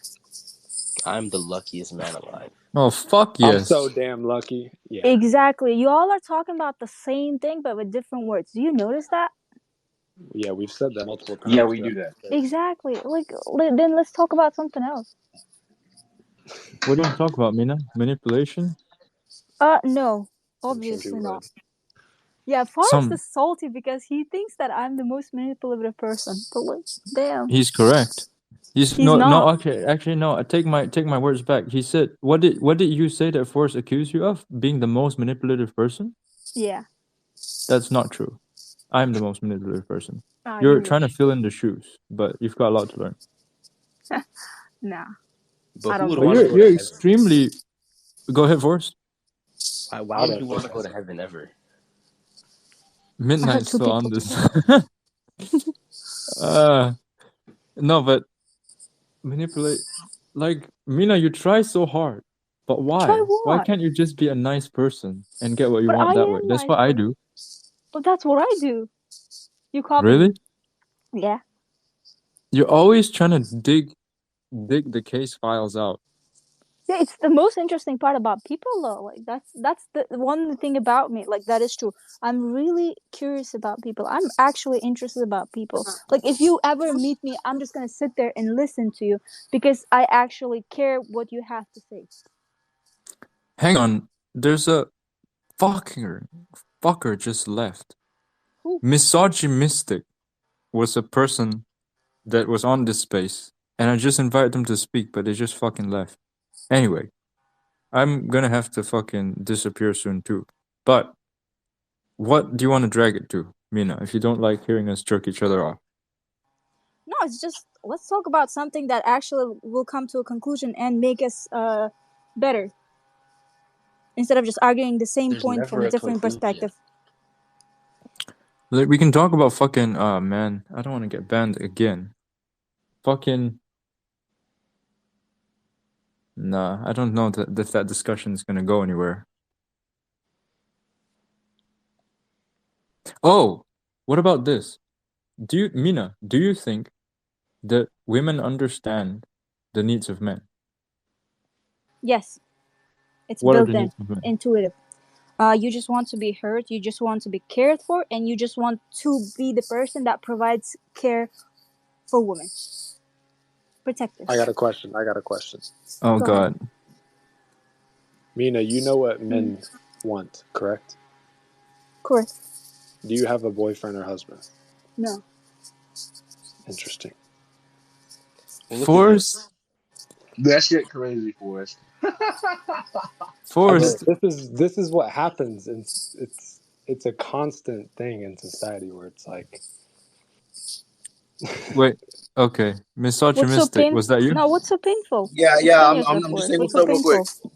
F: I'm the luckiest man alive.
B: Oh, fuck
C: I'm
B: yes.
C: so damn lucky. Yeah.
D: Exactly. You all are talking about the same thing, but with different words. Do you notice that?
C: Yeah, we've said that multiple
G: Yeah,
C: times
G: we
C: throughout
G: do that.
C: the space.
D: Exactly. Like, then let's talk about something else.
B: What do you want to talk about, Mina? Manipulation?
D: No,
C: I'm sure she
D: obviously not.
C: would.
D: Yeah, Forrest
B: Some
D: is salty because he thinks that I'm the most manipulative person. But like, damn,
B: He's correct. He's
D: he's
B: no
D: not.
B: okay, actually no, I take my words back. He said, what did you say that Forrest accused you of? Being the most manipulative person?
D: Yeah.
B: That's not true. I'm the most manipulative person.
D: Ah,
B: You're
D: you
B: trying to
D: wish.
B: fill in the shoes, but you've got a lot to learn.
D: Nah,
F: But
D: I
F: who
D: don't
F: would
B: But
D: think
F: want to
D: so.
F: go to
B: you're
F: heaven?
B: extremely go ahead, Forrest.
F: Why
C: Loud
F: would you
C: at
F: want to
C: first.
F: go to heaven ever?
B: Midnight's
D: Two
B: still on
D: people
B: this.
D: together.
B: uh no, but manipulate like Mina, you try so hard. But
D: Try
B: why? Why
D: what?
B: can't you just be a nice person and get what you
D: But I
B: want that way?
D: am
B: That's
D: nice,
B: what I
D: bro.
B: do.
D: But that's what I do. You copy me.
B: Really?
D: Yeah.
B: You're always trying to dig the case files out.
D: Yeah, it's the most interesting part about people though. Like that's the one thing about me. Like that is true. I'm really curious about people. I'm actually interested about people. Like if you ever meet me, I'm just gonna sit there and listen to you because I actually care what you have to say.
B: Hang on, there's a fucker just left.
D: Who?
B: Misogynistic was a person that was on this space, and I just invited them to speak, but they just fucking left. Anyway, I'm gonna have to fucking disappear soon too. But what do you want to drag it to, Mina, if you don't like hearing us jerk each other off?
D: No, it's just let's talk about something that actually will come to a conclusion and make us better instead of just arguing the same
F: There's
D: point from
F: never
D: a
F: a
D: different
F: conclusion.
D: perspective.
B: Like, we can talk about fucking, man, I don't want to get banned again. Fucking, nah, I don't know that discussion is gonna go anywhere. Oh, what about this? Mina, do you think that women understand the needs of men?
D: Yes, it's
B: What are
D: built
B: the
D: in,
B: needs of men?
D: intuitive. You just want to be heard, you just want to be cared for, and you just want to be the person that provides care for women. Protective.
C: I got a question.
B: Oh
D: Go ahead.
B: God.
C: Mina, you know what men want, correct?
D: Correct.
C: Do you have a boyfriend or husband?
D: No.
C: Interesting.
F: Well, look at this.
B: Forrest,
G: That shit crazy for us.
C: I mean,
B: Forrest.
C: this is what happens. It's a constant thing in society where it's like
B: Wait, okay,
D: What's so
B: misogynistic.
D: pain?
B: Was that you?
D: No, what's so painful?
K: Yeah, yeah.
D: Explain
K: I'm
D: yourself
K: I'm
D: for
K: just
D: us.
K: saying
D: What's
K: what's
D: so
K: up real quick.
D: painful?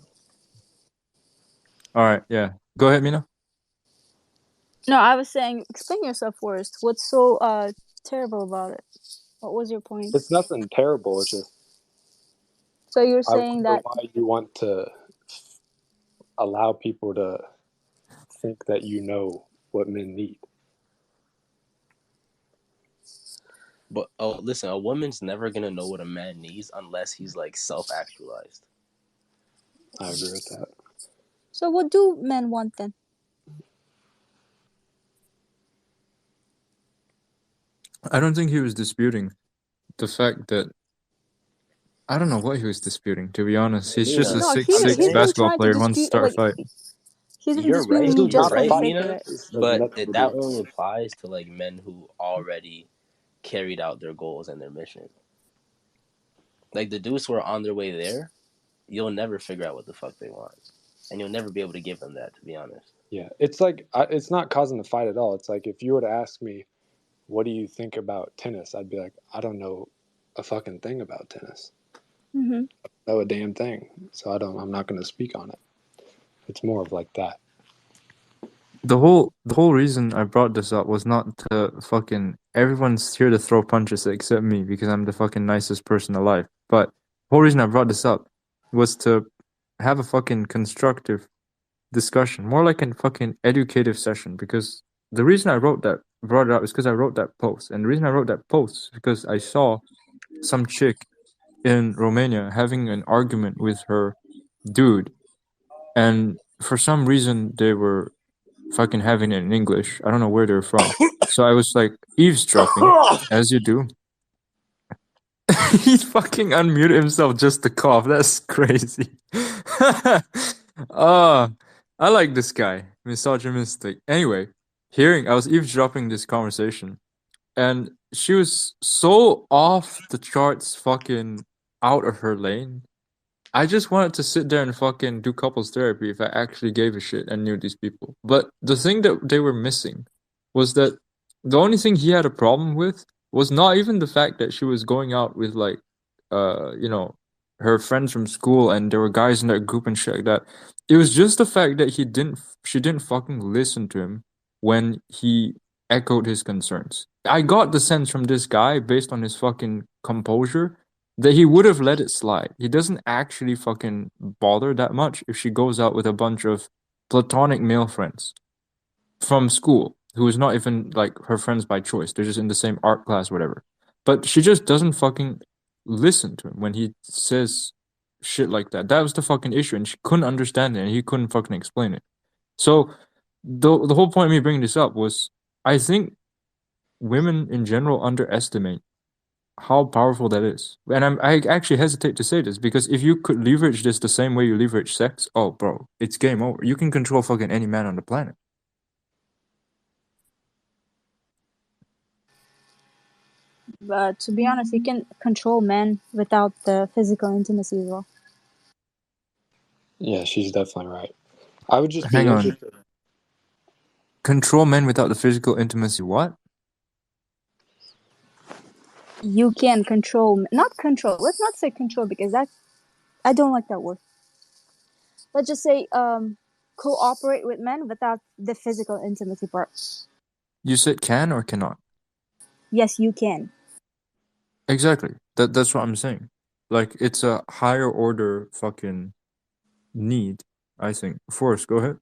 B: All right, yeah. Go ahead, Mina.
D: No, I was saying explain yourself first. What's so terrible about it? What was your point?
C: it's nothing terrible. It's just
D: So you're
C: I
D: saying
C: wonder
D: that
C: why you want to allow people to think that you know what men need.
F: But oh, listen, a woman's never gonna know what a man needs unless he's like self-actualized.
C: I agree with that.
D: So what do men want then?
B: I don't think he was disputing the fact that I don't know what he was disputing. To be honest, he's just a
F: Mina,
D: No,
B: 6'6"
D: he's been
F: honestly,
B: basketball
D: trying to
B: player who wants to
D: dispute,
B: start a
D: like,
B: fight.
D: he's been
F: you're
D: disputing
F: right.
D: me
C: Dude,
D: just
C: not
D: for
C: a
D: the
F: Right,
C: fight.
D: sake of
F: Mina.
D: it.
C: Doesn't
F: But
C: nothing to do
F: that
C: with it.
F: only applies to like men who already carried out their goals and their mission. Like the dudes who are on their way there, you'll never figure out what the fuck they want, and you'll never be able to give them that. To be honest.
C: Yeah, it's like it's not causing a fight at all. It's like if you were to ask me, "What do you think about tennis?" I'd be like, "I don't know a fucking thing about tennis.
D: Mm-hmm.
C: I don't know a damn thing." So I'm not going to speak on it. It's more of like that.
B: The whole reason I brought this up was not to fucking everyone's here to throw punches except me because I'm the fucking nicest person alive. But the whole reason I brought this up was to have a fucking constructive discussion, more like a fucking educative session. Because the reason I brought it up is because I wrote that post, and the reason I wrote that post is because I saw some chick in Romania having an argument with her dude, and for some reason they were fucking having it in English. I don't know where they're from. So I was like eavesdropping, as you do. He fucking unmuted himself just to cough. That's crazy. Ah, I like this guy. Misogynistic. Anyway, I was eavesdropping this conversation, and she was so off the charts fucking out of her lane. I just wanted to sit there and fucking do couples therapy if I actually gave a shit and knew these people. But the thing that they were missing was that the only thing he had a problem with was not even the fact that she was going out with like you know, her friends from school and there were guys in that group and shit like that. It was just the fact that she didn't fucking listen to him when he echoed his concerns. I got the sense from this guy based on his fucking composure that he would have let it slide. He doesn't actually fucking bother that much if she goes out with a bunch of platonic male friends from school who is not even like her friends by choice. They're just in the same art class, whatever. But she just doesn't fucking listen to him when he says shit like that. That was the fucking issue, and she couldn't understand it, and he couldn't fucking explain it. So the whole point of me bringing this up was I think women in general underestimate how powerful that is. And I actually hesitate to say this because if you could leverage this the same way you leverage sex, oh bro, it's game over. You can control fucking any man on the planet.
D: But to be honest, you can control men without the physical intimacy as well.
C: Yeah, she's definitely right. I would just be
B: Hang on.
C: interested.
B: Control men without the physical intimacy, what?
D: You can control, not control. Let's not say control because I don't like that word. Let's just say cooperate with men without the physical intimacy part.
B: You said can or cannot?
D: Yes, you can.
B: Exactly. That's what I'm saying. Like it's a higher order fucking need, I think. Forrest, go ahead.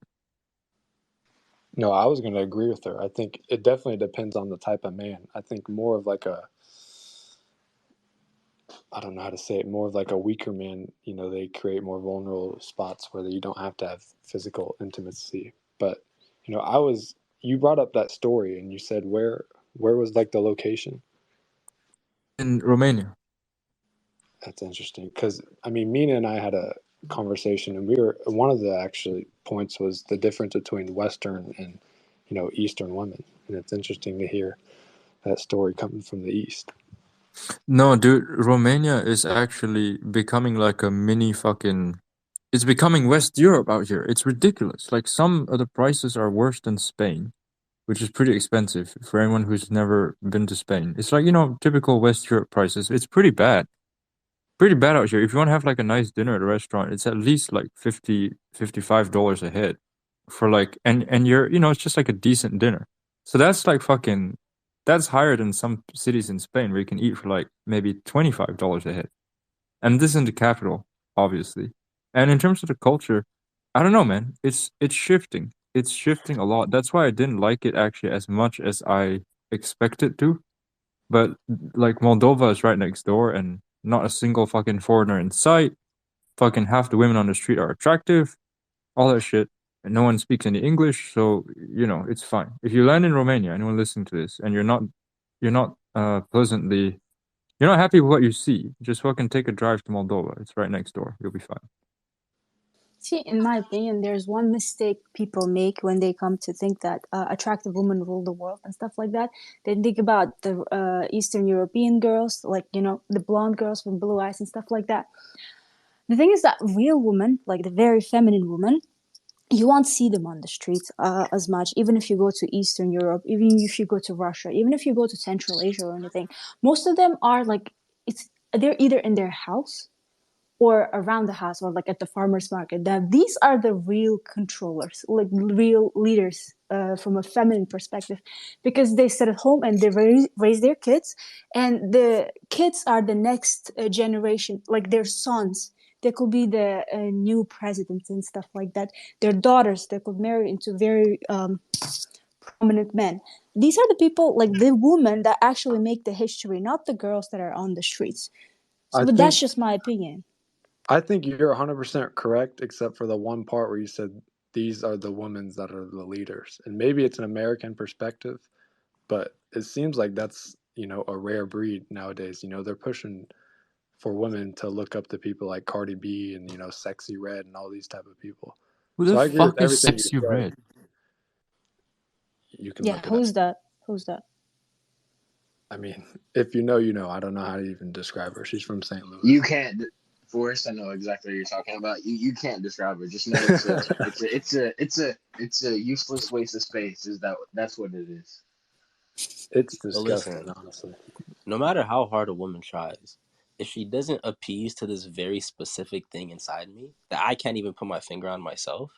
C: No, I was going to agree with her. I think it definitely depends on the type of man. I think more of like I don't know how to say it, more of like a weaker man, they create more vulnerable spots where you don't have to have physical intimacy. But, you brought up that story and you said where was like the location?
B: In Romania.
C: That's interesting because, I mean, Mina and I had a conversation and one of the actually points was the difference between Western and, Eastern women. And it's interesting to hear that story coming from the East.
B: No, dude, Romania is actually becoming like a mini fucking. It's becoming West Europe out here. It's ridiculous. Like some of the prices are worse than Spain, which is pretty expensive for anyone who's never been to Spain. It's like, typical West Europe prices. It's pretty bad. Pretty bad out here. If you want to have like a nice dinner at a restaurant, it's at least like $55 a head for like and you're it's just like a decent dinner. So that's like fucking that's higher than some cities in Spain where you can eat for like maybe $25 a head. And this is in the capital, obviously. And in terms of the culture, I don't know, man. It's shifting. It's shifting a lot. That's why I didn't like it actually as much as I expected to. But like Moldova is right next door, and not a single fucking foreigner in sight. Fucking half the women on the street are attractive, all that shit, and no one speaks any English, so it's fine. If you land in Romania, anyone listening to this, and you're not happy with what you see, just fucking take a drive to Moldova. It's right next door. You'll be fine.
D: See, in my opinion, there's one mistake people make when they come to think that attractive women rule the world and stuff like that. They think about the Eastern European girls, like, the blonde girls with blue eyes and stuff like that. The thing is that real women, like the very feminine women, you won't see them on the streets as much, even if you go to Eastern Europe, even if you go to Russia, even if you go to Central Asia or anything. Most of them are like, they're either in their house or around the house or like at the farmer's market. Now, these are the real controllers, like real leaders from a feminine perspective, because they sit at home and they raise their kids, and the kids are the next generation, like their sons. They could be the new presidents and stuff like that. Their daughters, they could marry into very prominent men. These are the people, like the women that actually make the history, not the girls that are on the streets. So,
C: I
D: but that's
C: think
D: just my opinion.
C: I think you're 100% correct, except for the one part where you said these are the women that are the leaders. And maybe it's an American perspective, but it seems like that's, a rare breed nowadays. They're pushing for women to look up to people like Cardi B and, Sexy Red and all these type of people.
B: Who
C: So
B: the
C: I agree with
B: fuck is
C: everything you
B: Sexy
C: said.
B: Red?
C: You can
D: Yeah,
C: look it up.
D: Who's that?
C: I mean, if you know, you know. I don't know how to even describe her. She's from St. Louis.
G: You can't, Forrest. I know exactly what you're talking about. You can't describe it. Just know it's a useless waste of space. That's what it is.
C: It's
F: But
C: disgusting,
F: listen,
C: honestly.
F: no matter how hard a woman tries, if she doesn't appease to this very specific thing inside me that I can't even put my finger on myself,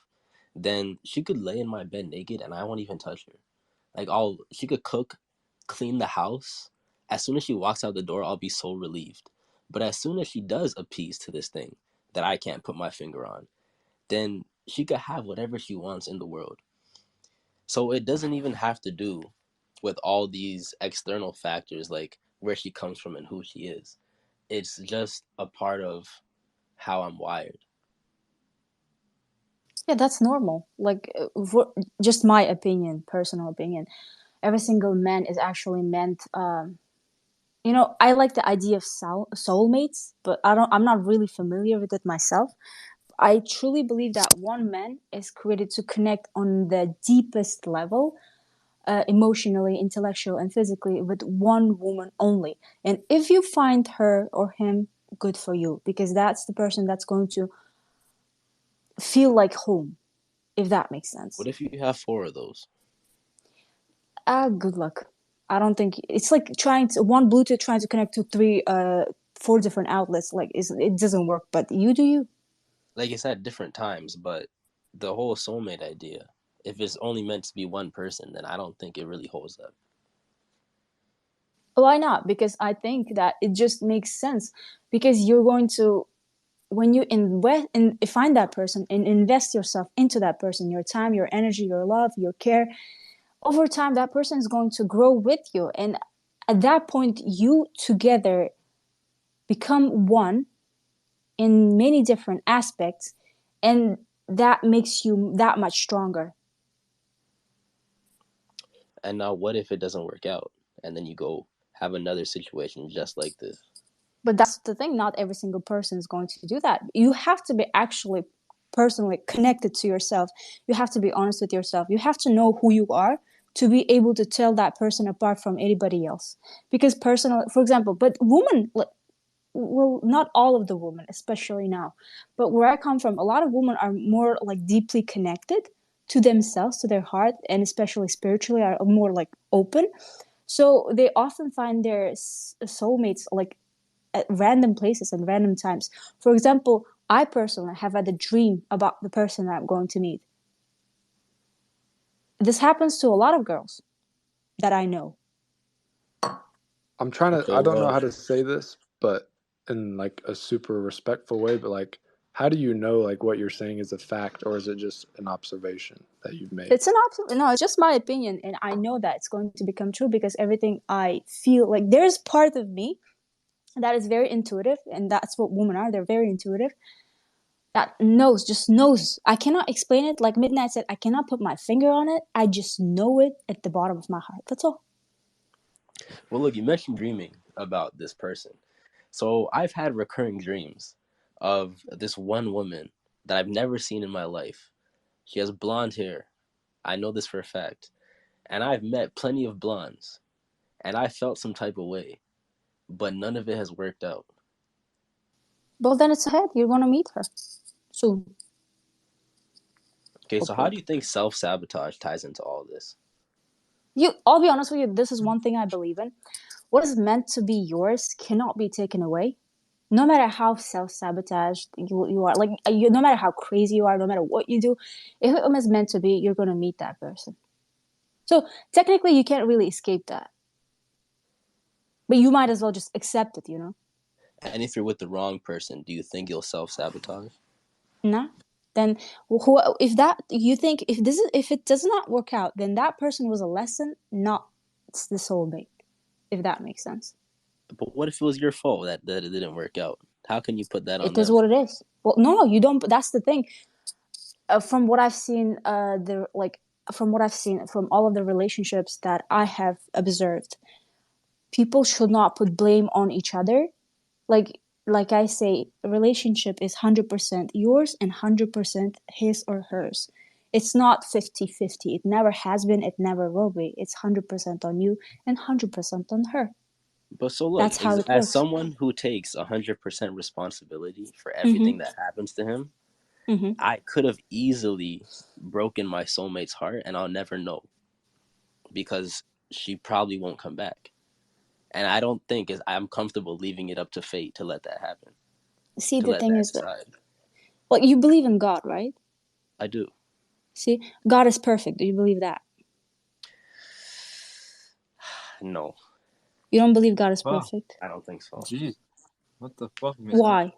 F: then she could lay in my bed naked and I won't even touch her. Like she could cook, clean the house. As soon as she walks out the door, I'll be so relieved. But as soon as she does appease to this thing that I can't put my finger on, then she could have whatever she wants in the world. So it doesn't even have to do with all these external factors like where she comes from and who she is. It's just a part of how I'm wired.
D: Yeah, that's normal. Like, just my opinion, personal opinion. Every single man is actually meant. I like the idea of soulmates, but I'm not really familiar with it myself. I truly believe that one man is created to connect on the deepest level, emotionally, intellectual, and physically, with one woman only. And if you find her or him, good for you, because that's the person that's going to feel like home, if that makes sense.
F: What if you have 4 of those?
D: Good luck. I don't think it's like one Bluetooth trying to connect to 4 different outlets. Like, it doesn't work. But you do you.
F: Like it's at different times, but the whole soulmate idea, if it's only meant to be one person, then I don't think it really holds up.
D: Why not? Because I think that it just makes sense. Because you're going to, when you find that person and invest yourself into that person, your time, your energy, your love, your care, over time that person is going to grow with you, and at that point you together become one in many different aspects, and that makes you that much stronger.
F: And now what if it doesn't work out and then you go have another situation just like this?
D: But that's the thing, not every single person is going to do that. You have to be actually personally connected to yourself. You have to be honest with yourself. You have to know who you are to be able to tell that person apart from anybody else. Because personal, for example, but women, well, not all of the women, especially now, but where I come from, a lot of women are more like deeply connected to themselves, to their heart, and especially spiritually are more like open. So they often find their soulmates like at random places and random times. For example, I personally have had a dream about the person I'm going to meet. This happens to a lot of girls that I know.
C: I
F: Okay,
C: don't know
F: well,
C: how to say this, but in like a super respectful way, but like how do you know like what you're saying is a fact, or is it just an observation that you've made?
D: It's it's just my opinion, and I know that it's going to become true because everything I feel, like there's part of me that is very intuitive, and that's what women are. They're very intuitive. That just knows. I cannot explain it. Like Midnight said, I cannot put my finger on it. I just know it at the bottom of my heart. That's all.
F: Well, look, you mentioned dreaming about this person. So I've had recurring dreams of this one woman that I've never seen in my life. She has blonde hair. I know this for a fact. And I've met plenty of blondes. And I felt some type of way. But none of it has worked out.
D: Well, then it's ahead. You're gonna meet her soon.
F: Okay, so how
D: Hopefully.
F: do you think self-sabotage ties into all this?
D: I'll be honest with you, this is one thing I believe in. What is meant to be yours cannot be taken away. No matter how self-sabotaged you are, like no matter how crazy you are, no matter what you do, if it was meant to be, you're gonna meet that person. So technically, you can't really escape that. But you might as well just accept it, you know?
F: And if you're with the wrong person, do you think you'll self-sabotage?
D: Nah. Then if that you think if it does not work out, then that person was a lesson, not the soulmate. If that makes sense.
F: But what if it was your fault that it didn't work out? How can you put that on
D: It is
F: them?
D: what it is. Well, no, you don't. That's the thing. From what I've seen, from what I've seen from all of the relationships that I have observed, people should not put blame on each other. Like I say, a relationship is 100% yours and 100% his or hers. It's not 50-50. It never has been, it never will be. It's 100% on you and 100% on her.
F: But so look,
D: That's how it
F: as
D: works.
F: someone who takes 100% responsibility for
D: Mm-hmm.
F: everything that happens to him,
D: Mm-hmm.
F: I could have easily broken my soulmate's heart and I'll never know because she probably won't come back. And I don't think I'm comfortable leaving it up to fate to let that happen,
D: See,
F: to
D: the
F: let
D: thing
F: that
D: is that,
F: decide.
D: well, you believe in God, right?
F: I do.
D: See, God is perfect. Do you believe that?
F: No,
D: You don't believe God is
B: Wow.
D: perfect?
F: I don't think so.
B: Jeez. What the fuck, mister?
D: Why?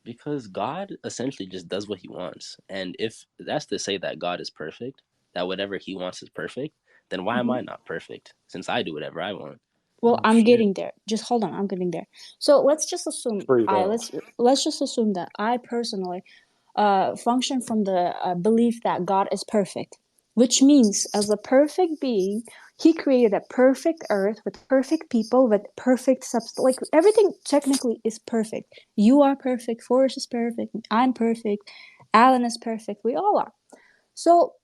F: Because God essentially just does what he wants. And if that's to say that God is perfect, that whatever he wants is perfect, then why am
D: Mm-hmm.
F: I not perfect since I do whatever I want?
D: Well,
B: Oh,
D: I'm
B: shit.
D: getting there. Just hold on, I'm getting there. So let's just assume
C: Free will.
D: let's just assume that I personally function from the belief that God is perfect, which means as a perfect being, He created a perfect earth with perfect people with perfect substance. Like everything technically is perfect. You are perfect. Forrest is perfect. I'm perfect. Alan is perfect. We all are. So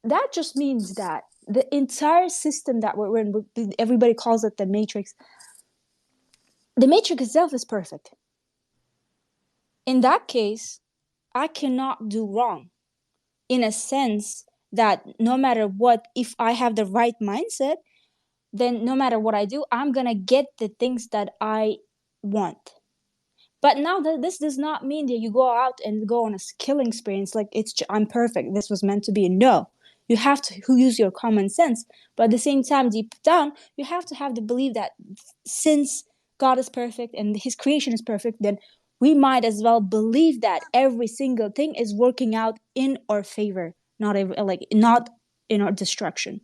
D: that just means that the entire system that we're in, everybody calls it the matrix. The matrix itself is perfect. In that case, I cannot do wrong, in a sense that no matter what, if I have the right mindset, then no matter what I do, I'm gonna get the things that I want. But now this does not mean that you go out and go on a killing experience like I'm perfect. This was meant to be. No, you have to use your common sense. But at the same time, deep down, you have to have the belief that since God is perfect and His creation is perfect, then we might as well believe that every single thing is working out in our favor, not in our destruction.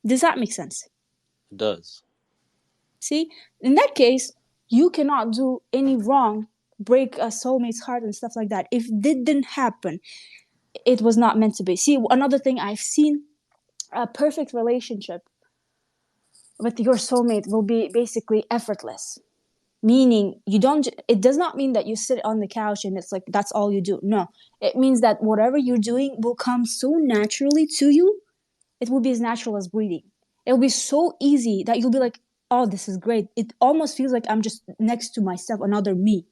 D: Does that make sense?
F: It does.
D: See, in that case, you cannot do any wrong, break a soulmate's heart and stuff like that. If it didn't happen, it was not meant to be. See, another thing I've seen, a perfect relationship with your soulmate will be basically effortless. Meaning, it does not mean that you sit on the couch and it's like that's all you do. No, it means that whatever you're doing will come so naturally to you. It will be as natural as breathing. It will be so easy that you'll be like, oh, this is great. It almost feels like I'm just next to myself, another me.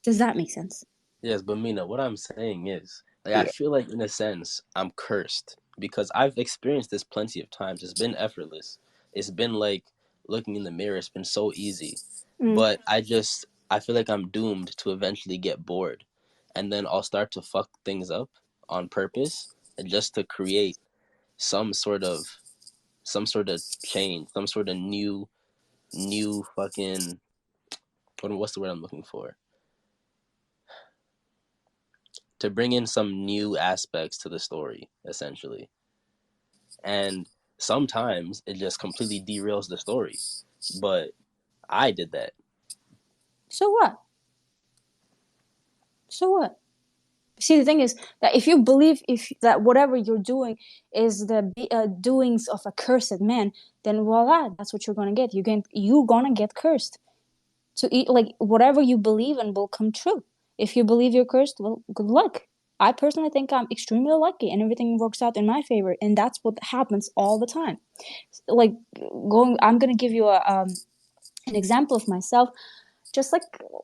D: Does that make sense?
F: Yes, but Mina, what I'm saying is, like, I
C: Yeah.
F: feel like in a sense, I'm cursed because I've experienced this plenty of times. It's been effortless. It's been like looking in the mirror. It's been so easy.
D: Mm.
F: But I feel like I'm doomed to eventually get bored. And then I'll start to fuck things up on purpose and just to create some sort of change, some sort of new fucking what's the word I'm looking for? to bring in some new aspects to the story, essentially. And sometimes it just completely derails the story. But I did that.
D: So what? So what? See, the thing is that if you believe that whatever you're doing is the doings of a cursed man, then voila, that's what you're gonna get. You're gonna get cursed. To eat, like, whatever you believe in will come true. If you believe you're cursed, well, good luck. I personally think I'm extremely lucky and everything works out in my favor, and that's what happens all the time. Like, I'm gonna give you an example of myself. Just like,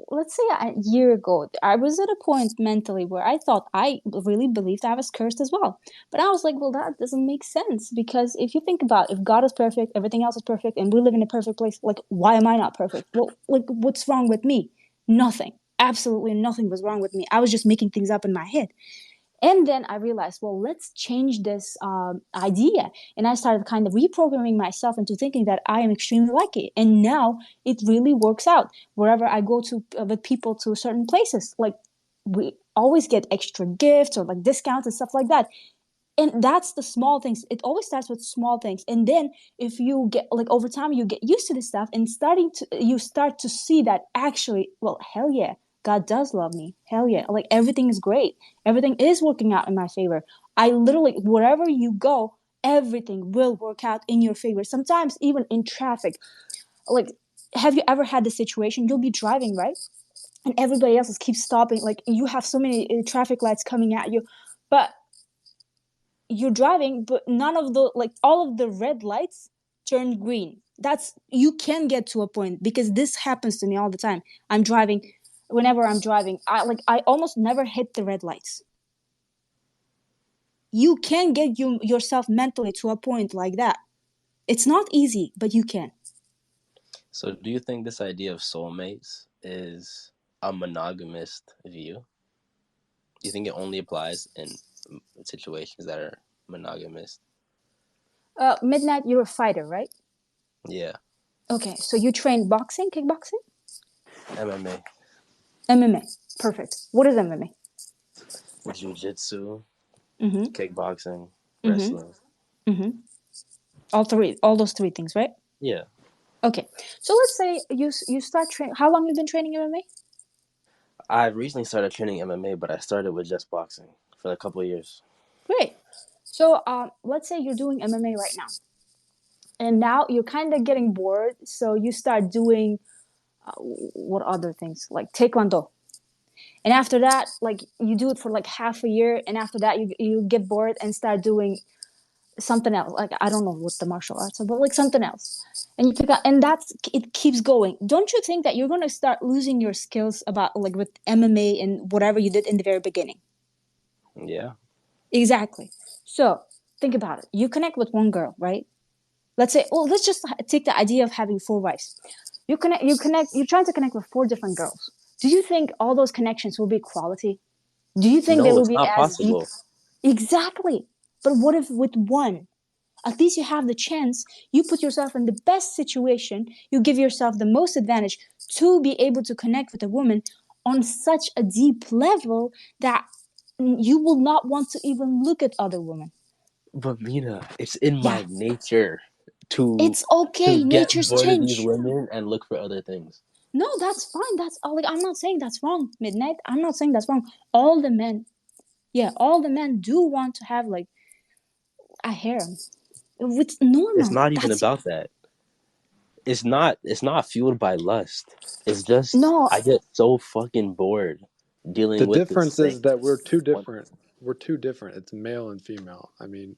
D: let's say a year ago, I was at a point mentally where I thought I really believed I was cursed as well. But I was like, well, that doesn't make sense, because if you think about it, if God is perfect, everything else is perfect, and we live in a perfect place, like, why am I not perfect? Well, like, what's wrong with me? Nothing. Absolutely nothing was wrong with me. I was just making things up in my head. And then I realized, well, let's change this idea. And I started kind of reprogramming myself into thinking that I am extremely lucky. And now it really works out. Wherever I go to with people to certain places, like, we always get extra gifts or like discounts and stuff like that. And that's the small things. It always starts with small things, and then if you get, like, over time you get used to this stuff, and you start to see that actually, well, hell yeah, God does love me. Hell yeah, like, everything is great, everything is working out in my favor. I literally, wherever you go, everything will work out in your favor, sometimes even in traffic. Like, have you ever had the situation, you'll be driving, right, and everybody else keeps stopping, like, you have so many traffic lights coming at you, but you're driving, but none of the, like, all of the red lights turn green. That's, you can get to a point, because this happens to me all the time. I'm driving, whenever I'm driving, I almost never hit the red lights. You can get yourself mentally to a point like that. It's not easy, but you can.
F: So do you think this idea of soulmates is a monogamist view? Do you think it only applies in situations that are monogamous?
D: Midnight, you're a fighter, right?
F: Yeah.
D: Okay, so you train boxing, kickboxing?
F: MMA,
D: MMA. Perfect. What is MMA?
F: jiu-jitsu,
D: Mm-hmm.
F: kickboxing,
D: Mm-hmm.
F: wrestling.
D: Mm-hmm. All those three things, right?
F: Yeah.
D: Okay, so let's say you start training. How long have you been training MMA?
F: I've recently started training MMA, but I started with just boxing for a couple of years.
D: Great. So let's say you're doing MMA right now, and now you're kind of getting bored, so you start doing what other things, like taekwondo. And after that, like, you do it for like half a year, and after that you get bored and start doing something else. Like, I don't know what the martial arts are, but like something else. And you pick up, and it keeps going. Don't you think that you're gonna start losing your skills about, like, with MMA and whatever you did in the very beginning?
F: Yeah.
D: Exactly. So think about it. You connect with one girl, right? Let's say, well, let's just take the idea of having 4 wives. You're trying to connect with 4 different girls. Do you think all those connections will be quality? Do you think they
F: No,
D: will
F: it's
D: be
F: not
D: as deep?
F: possible.
D: Exactly. But what if with one? At least you have the chance. You put yourself in the best situation. You give yourself the most advantage to be able to connect with a woman on such a deep level that you will not want to even look at other women.
F: But Mina, it's in
D: Yeah,
F: my nature to
D: it's okay.
F: get
D: Nature's
F: bored of these
D: change.
F: women and look for other things.
D: No, that's fine. That's all. Like, I'm not saying that's wrong, Midnight. I'm not saying that's wrong. All the men, yeah, all the men do want to have, like, a harem. It's
F: It's
D: normal.
F: not even
D: That's
F: about that. It's not fueled by lust. It's just
D: no.
F: I get so fucking bored
C: The
F: dealing with the
C: difference
F: same
C: is that we're too
F: one.
C: different. We're too different. It's male and female. I mean,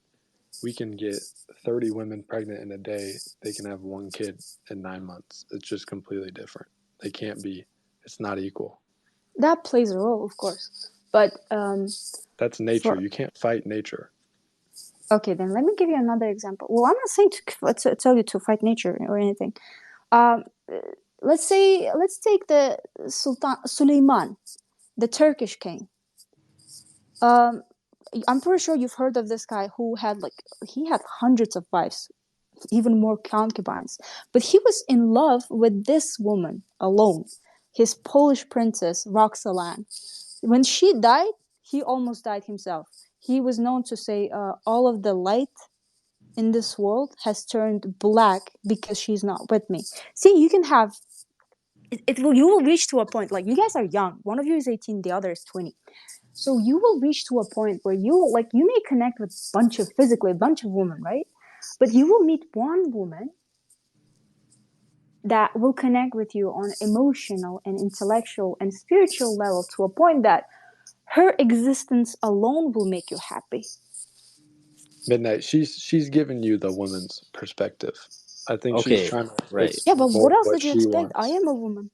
C: we can get 30 women pregnant in a day. They can have 1 kid in 9 months. It's just completely different. They can't be. It's not equal.
D: That plays a role, of course. But
C: That's nature.
D: for
C: You can't fight nature.
D: okay, then let me give you another example. Well, I'm not saying to tell you to fight nature or anything. Um, let's take the Sultan Suleiman, the Turkish king. I'm pretty sure you've heard of this guy who had, like, he had hundreds of wives, even more concubines. But he was in love with this woman alone, his Polish princess Roxolane. When she died, he almost died himself. He was known to say, all of the light in this world has turned black because she's not with me. See, you can have you will reach to a point, like, you guys are young. One of you is 18, the other is 20. So you will reach to a point where you may connect with a bunch of women, right? But you will meet one woman that will connect with you on emotional and intellectual and spiritual level to a point that her existence alone will make you happy.
C: Midnight, she's giving you the woman's perspective. I think
F: Okay,
C: she's trying to
F: right.
D: Yeah, but what
C: mold
D: else
C: what
D: did you
C: she
D: expect?
C: wants.
D: I am a woman.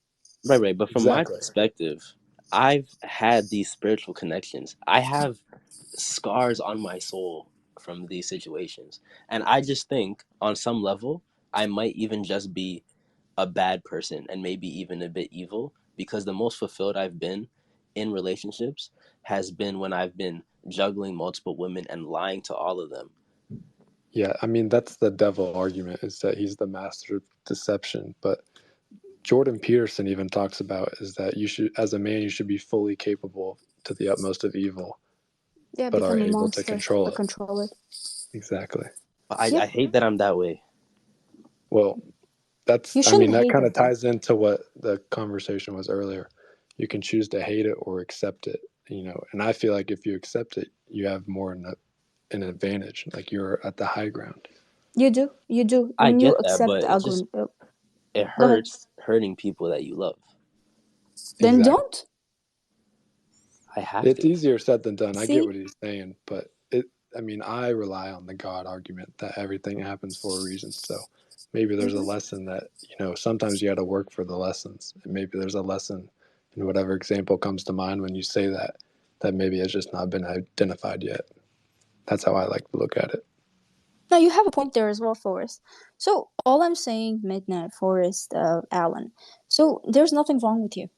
F: Right. But from my
C: Exactly.
F: perspective, I've had these spiritual connections. I have scars on my soul from these situations. And I just think on some level, I might even just be a bad person and maybe even a bit evil, because the most fulfilled I've been in relationships has been when I've been juggling multiple women and lying to all of them.
C: Yeah, I mean, that's the devil argument, is that he's the master of deception. But Jordan Peterson even talks about is that you should, as a man, you should be fully capable to the utmost of evil,
D: Yeah,
C: but are
D: become a
C: able to
D: monster,
C: control
D: but
C: it.
D: control it.
C: Exactly.
F: I
D: Yep.
F: hate that I'm that way.
C: Well,
D: You
C: I mean,
D: shouldn't
C: that
D: hate
C: kind
D: it,
C: of
D: though.
C: ties into what the conversation was earlier. You can choose to hate it or accept it, and I feel like if you accept it, you have more an advantage, like you're at the high ground.
D: You do.
F: I
D: When you
F: get that,
D: accept
F: but
D: the
F: it just
D: ugly,
F: it
D: go ahead.
F: hurts hurting people that you love.
D: Then
C: Exactly.
D: don't.
F: I have
C: It's
F: to.
C: easier said than done. I get
D: See?
C: what he's saying, but I rely on the God argument that everything happens for a reason. So maybe there's a lesson that, sometimes you got to work for the lessons. And maybe there's a lesson in whatever example comes to mind when you say that maybe has just not been identified yet. That's how I like to look at it.
D: No, you have a point there as well, Forrest. So all I'm saying, Midnight, Forrest, Alan. So there's nothing wrong with you.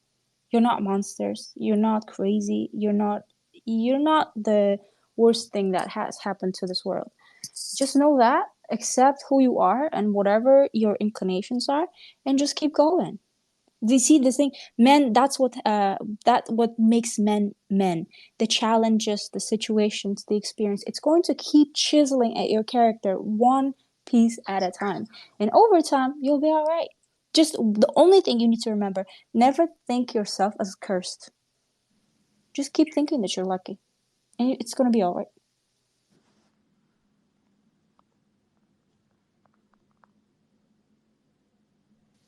D: You're not monsters. You're not crazy. You're not the worst thing that has happened to this world. Just know that, accept who you are and whatever your inclinations are, and just keep going. You see the thing, men, that's what makes men men. The challenges, the situations, the experience, it's going to keep chiseling at your character one piece at a time, and over time you'll be all right. Just the only thing you need to remember, never think yourself as cursed. Just keep thinking that you're lucky, and it's going to be all right.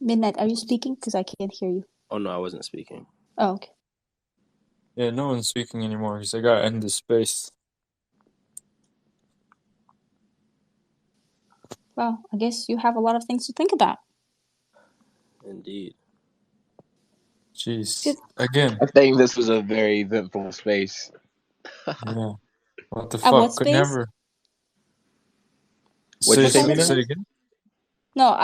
D: Midnight, are you speaking? Because I can't hear you.
F: Oh no, I wasn't speaking.
D: Oh, okay.
B: Yeah, no one's speaking anymore because I gotta end the space.
D: Well, I guess you have a lot of things to think about.
F: Indeed.
B: Jeez.
D: Just,
B: Again.
G: I think this was a very eventful space.
B: Yeah. What the
D: at what
B: fuck? Could
D: space?
B: never.
G: What'd you say,
B: Say
G: Mina?
B: again?
D: No,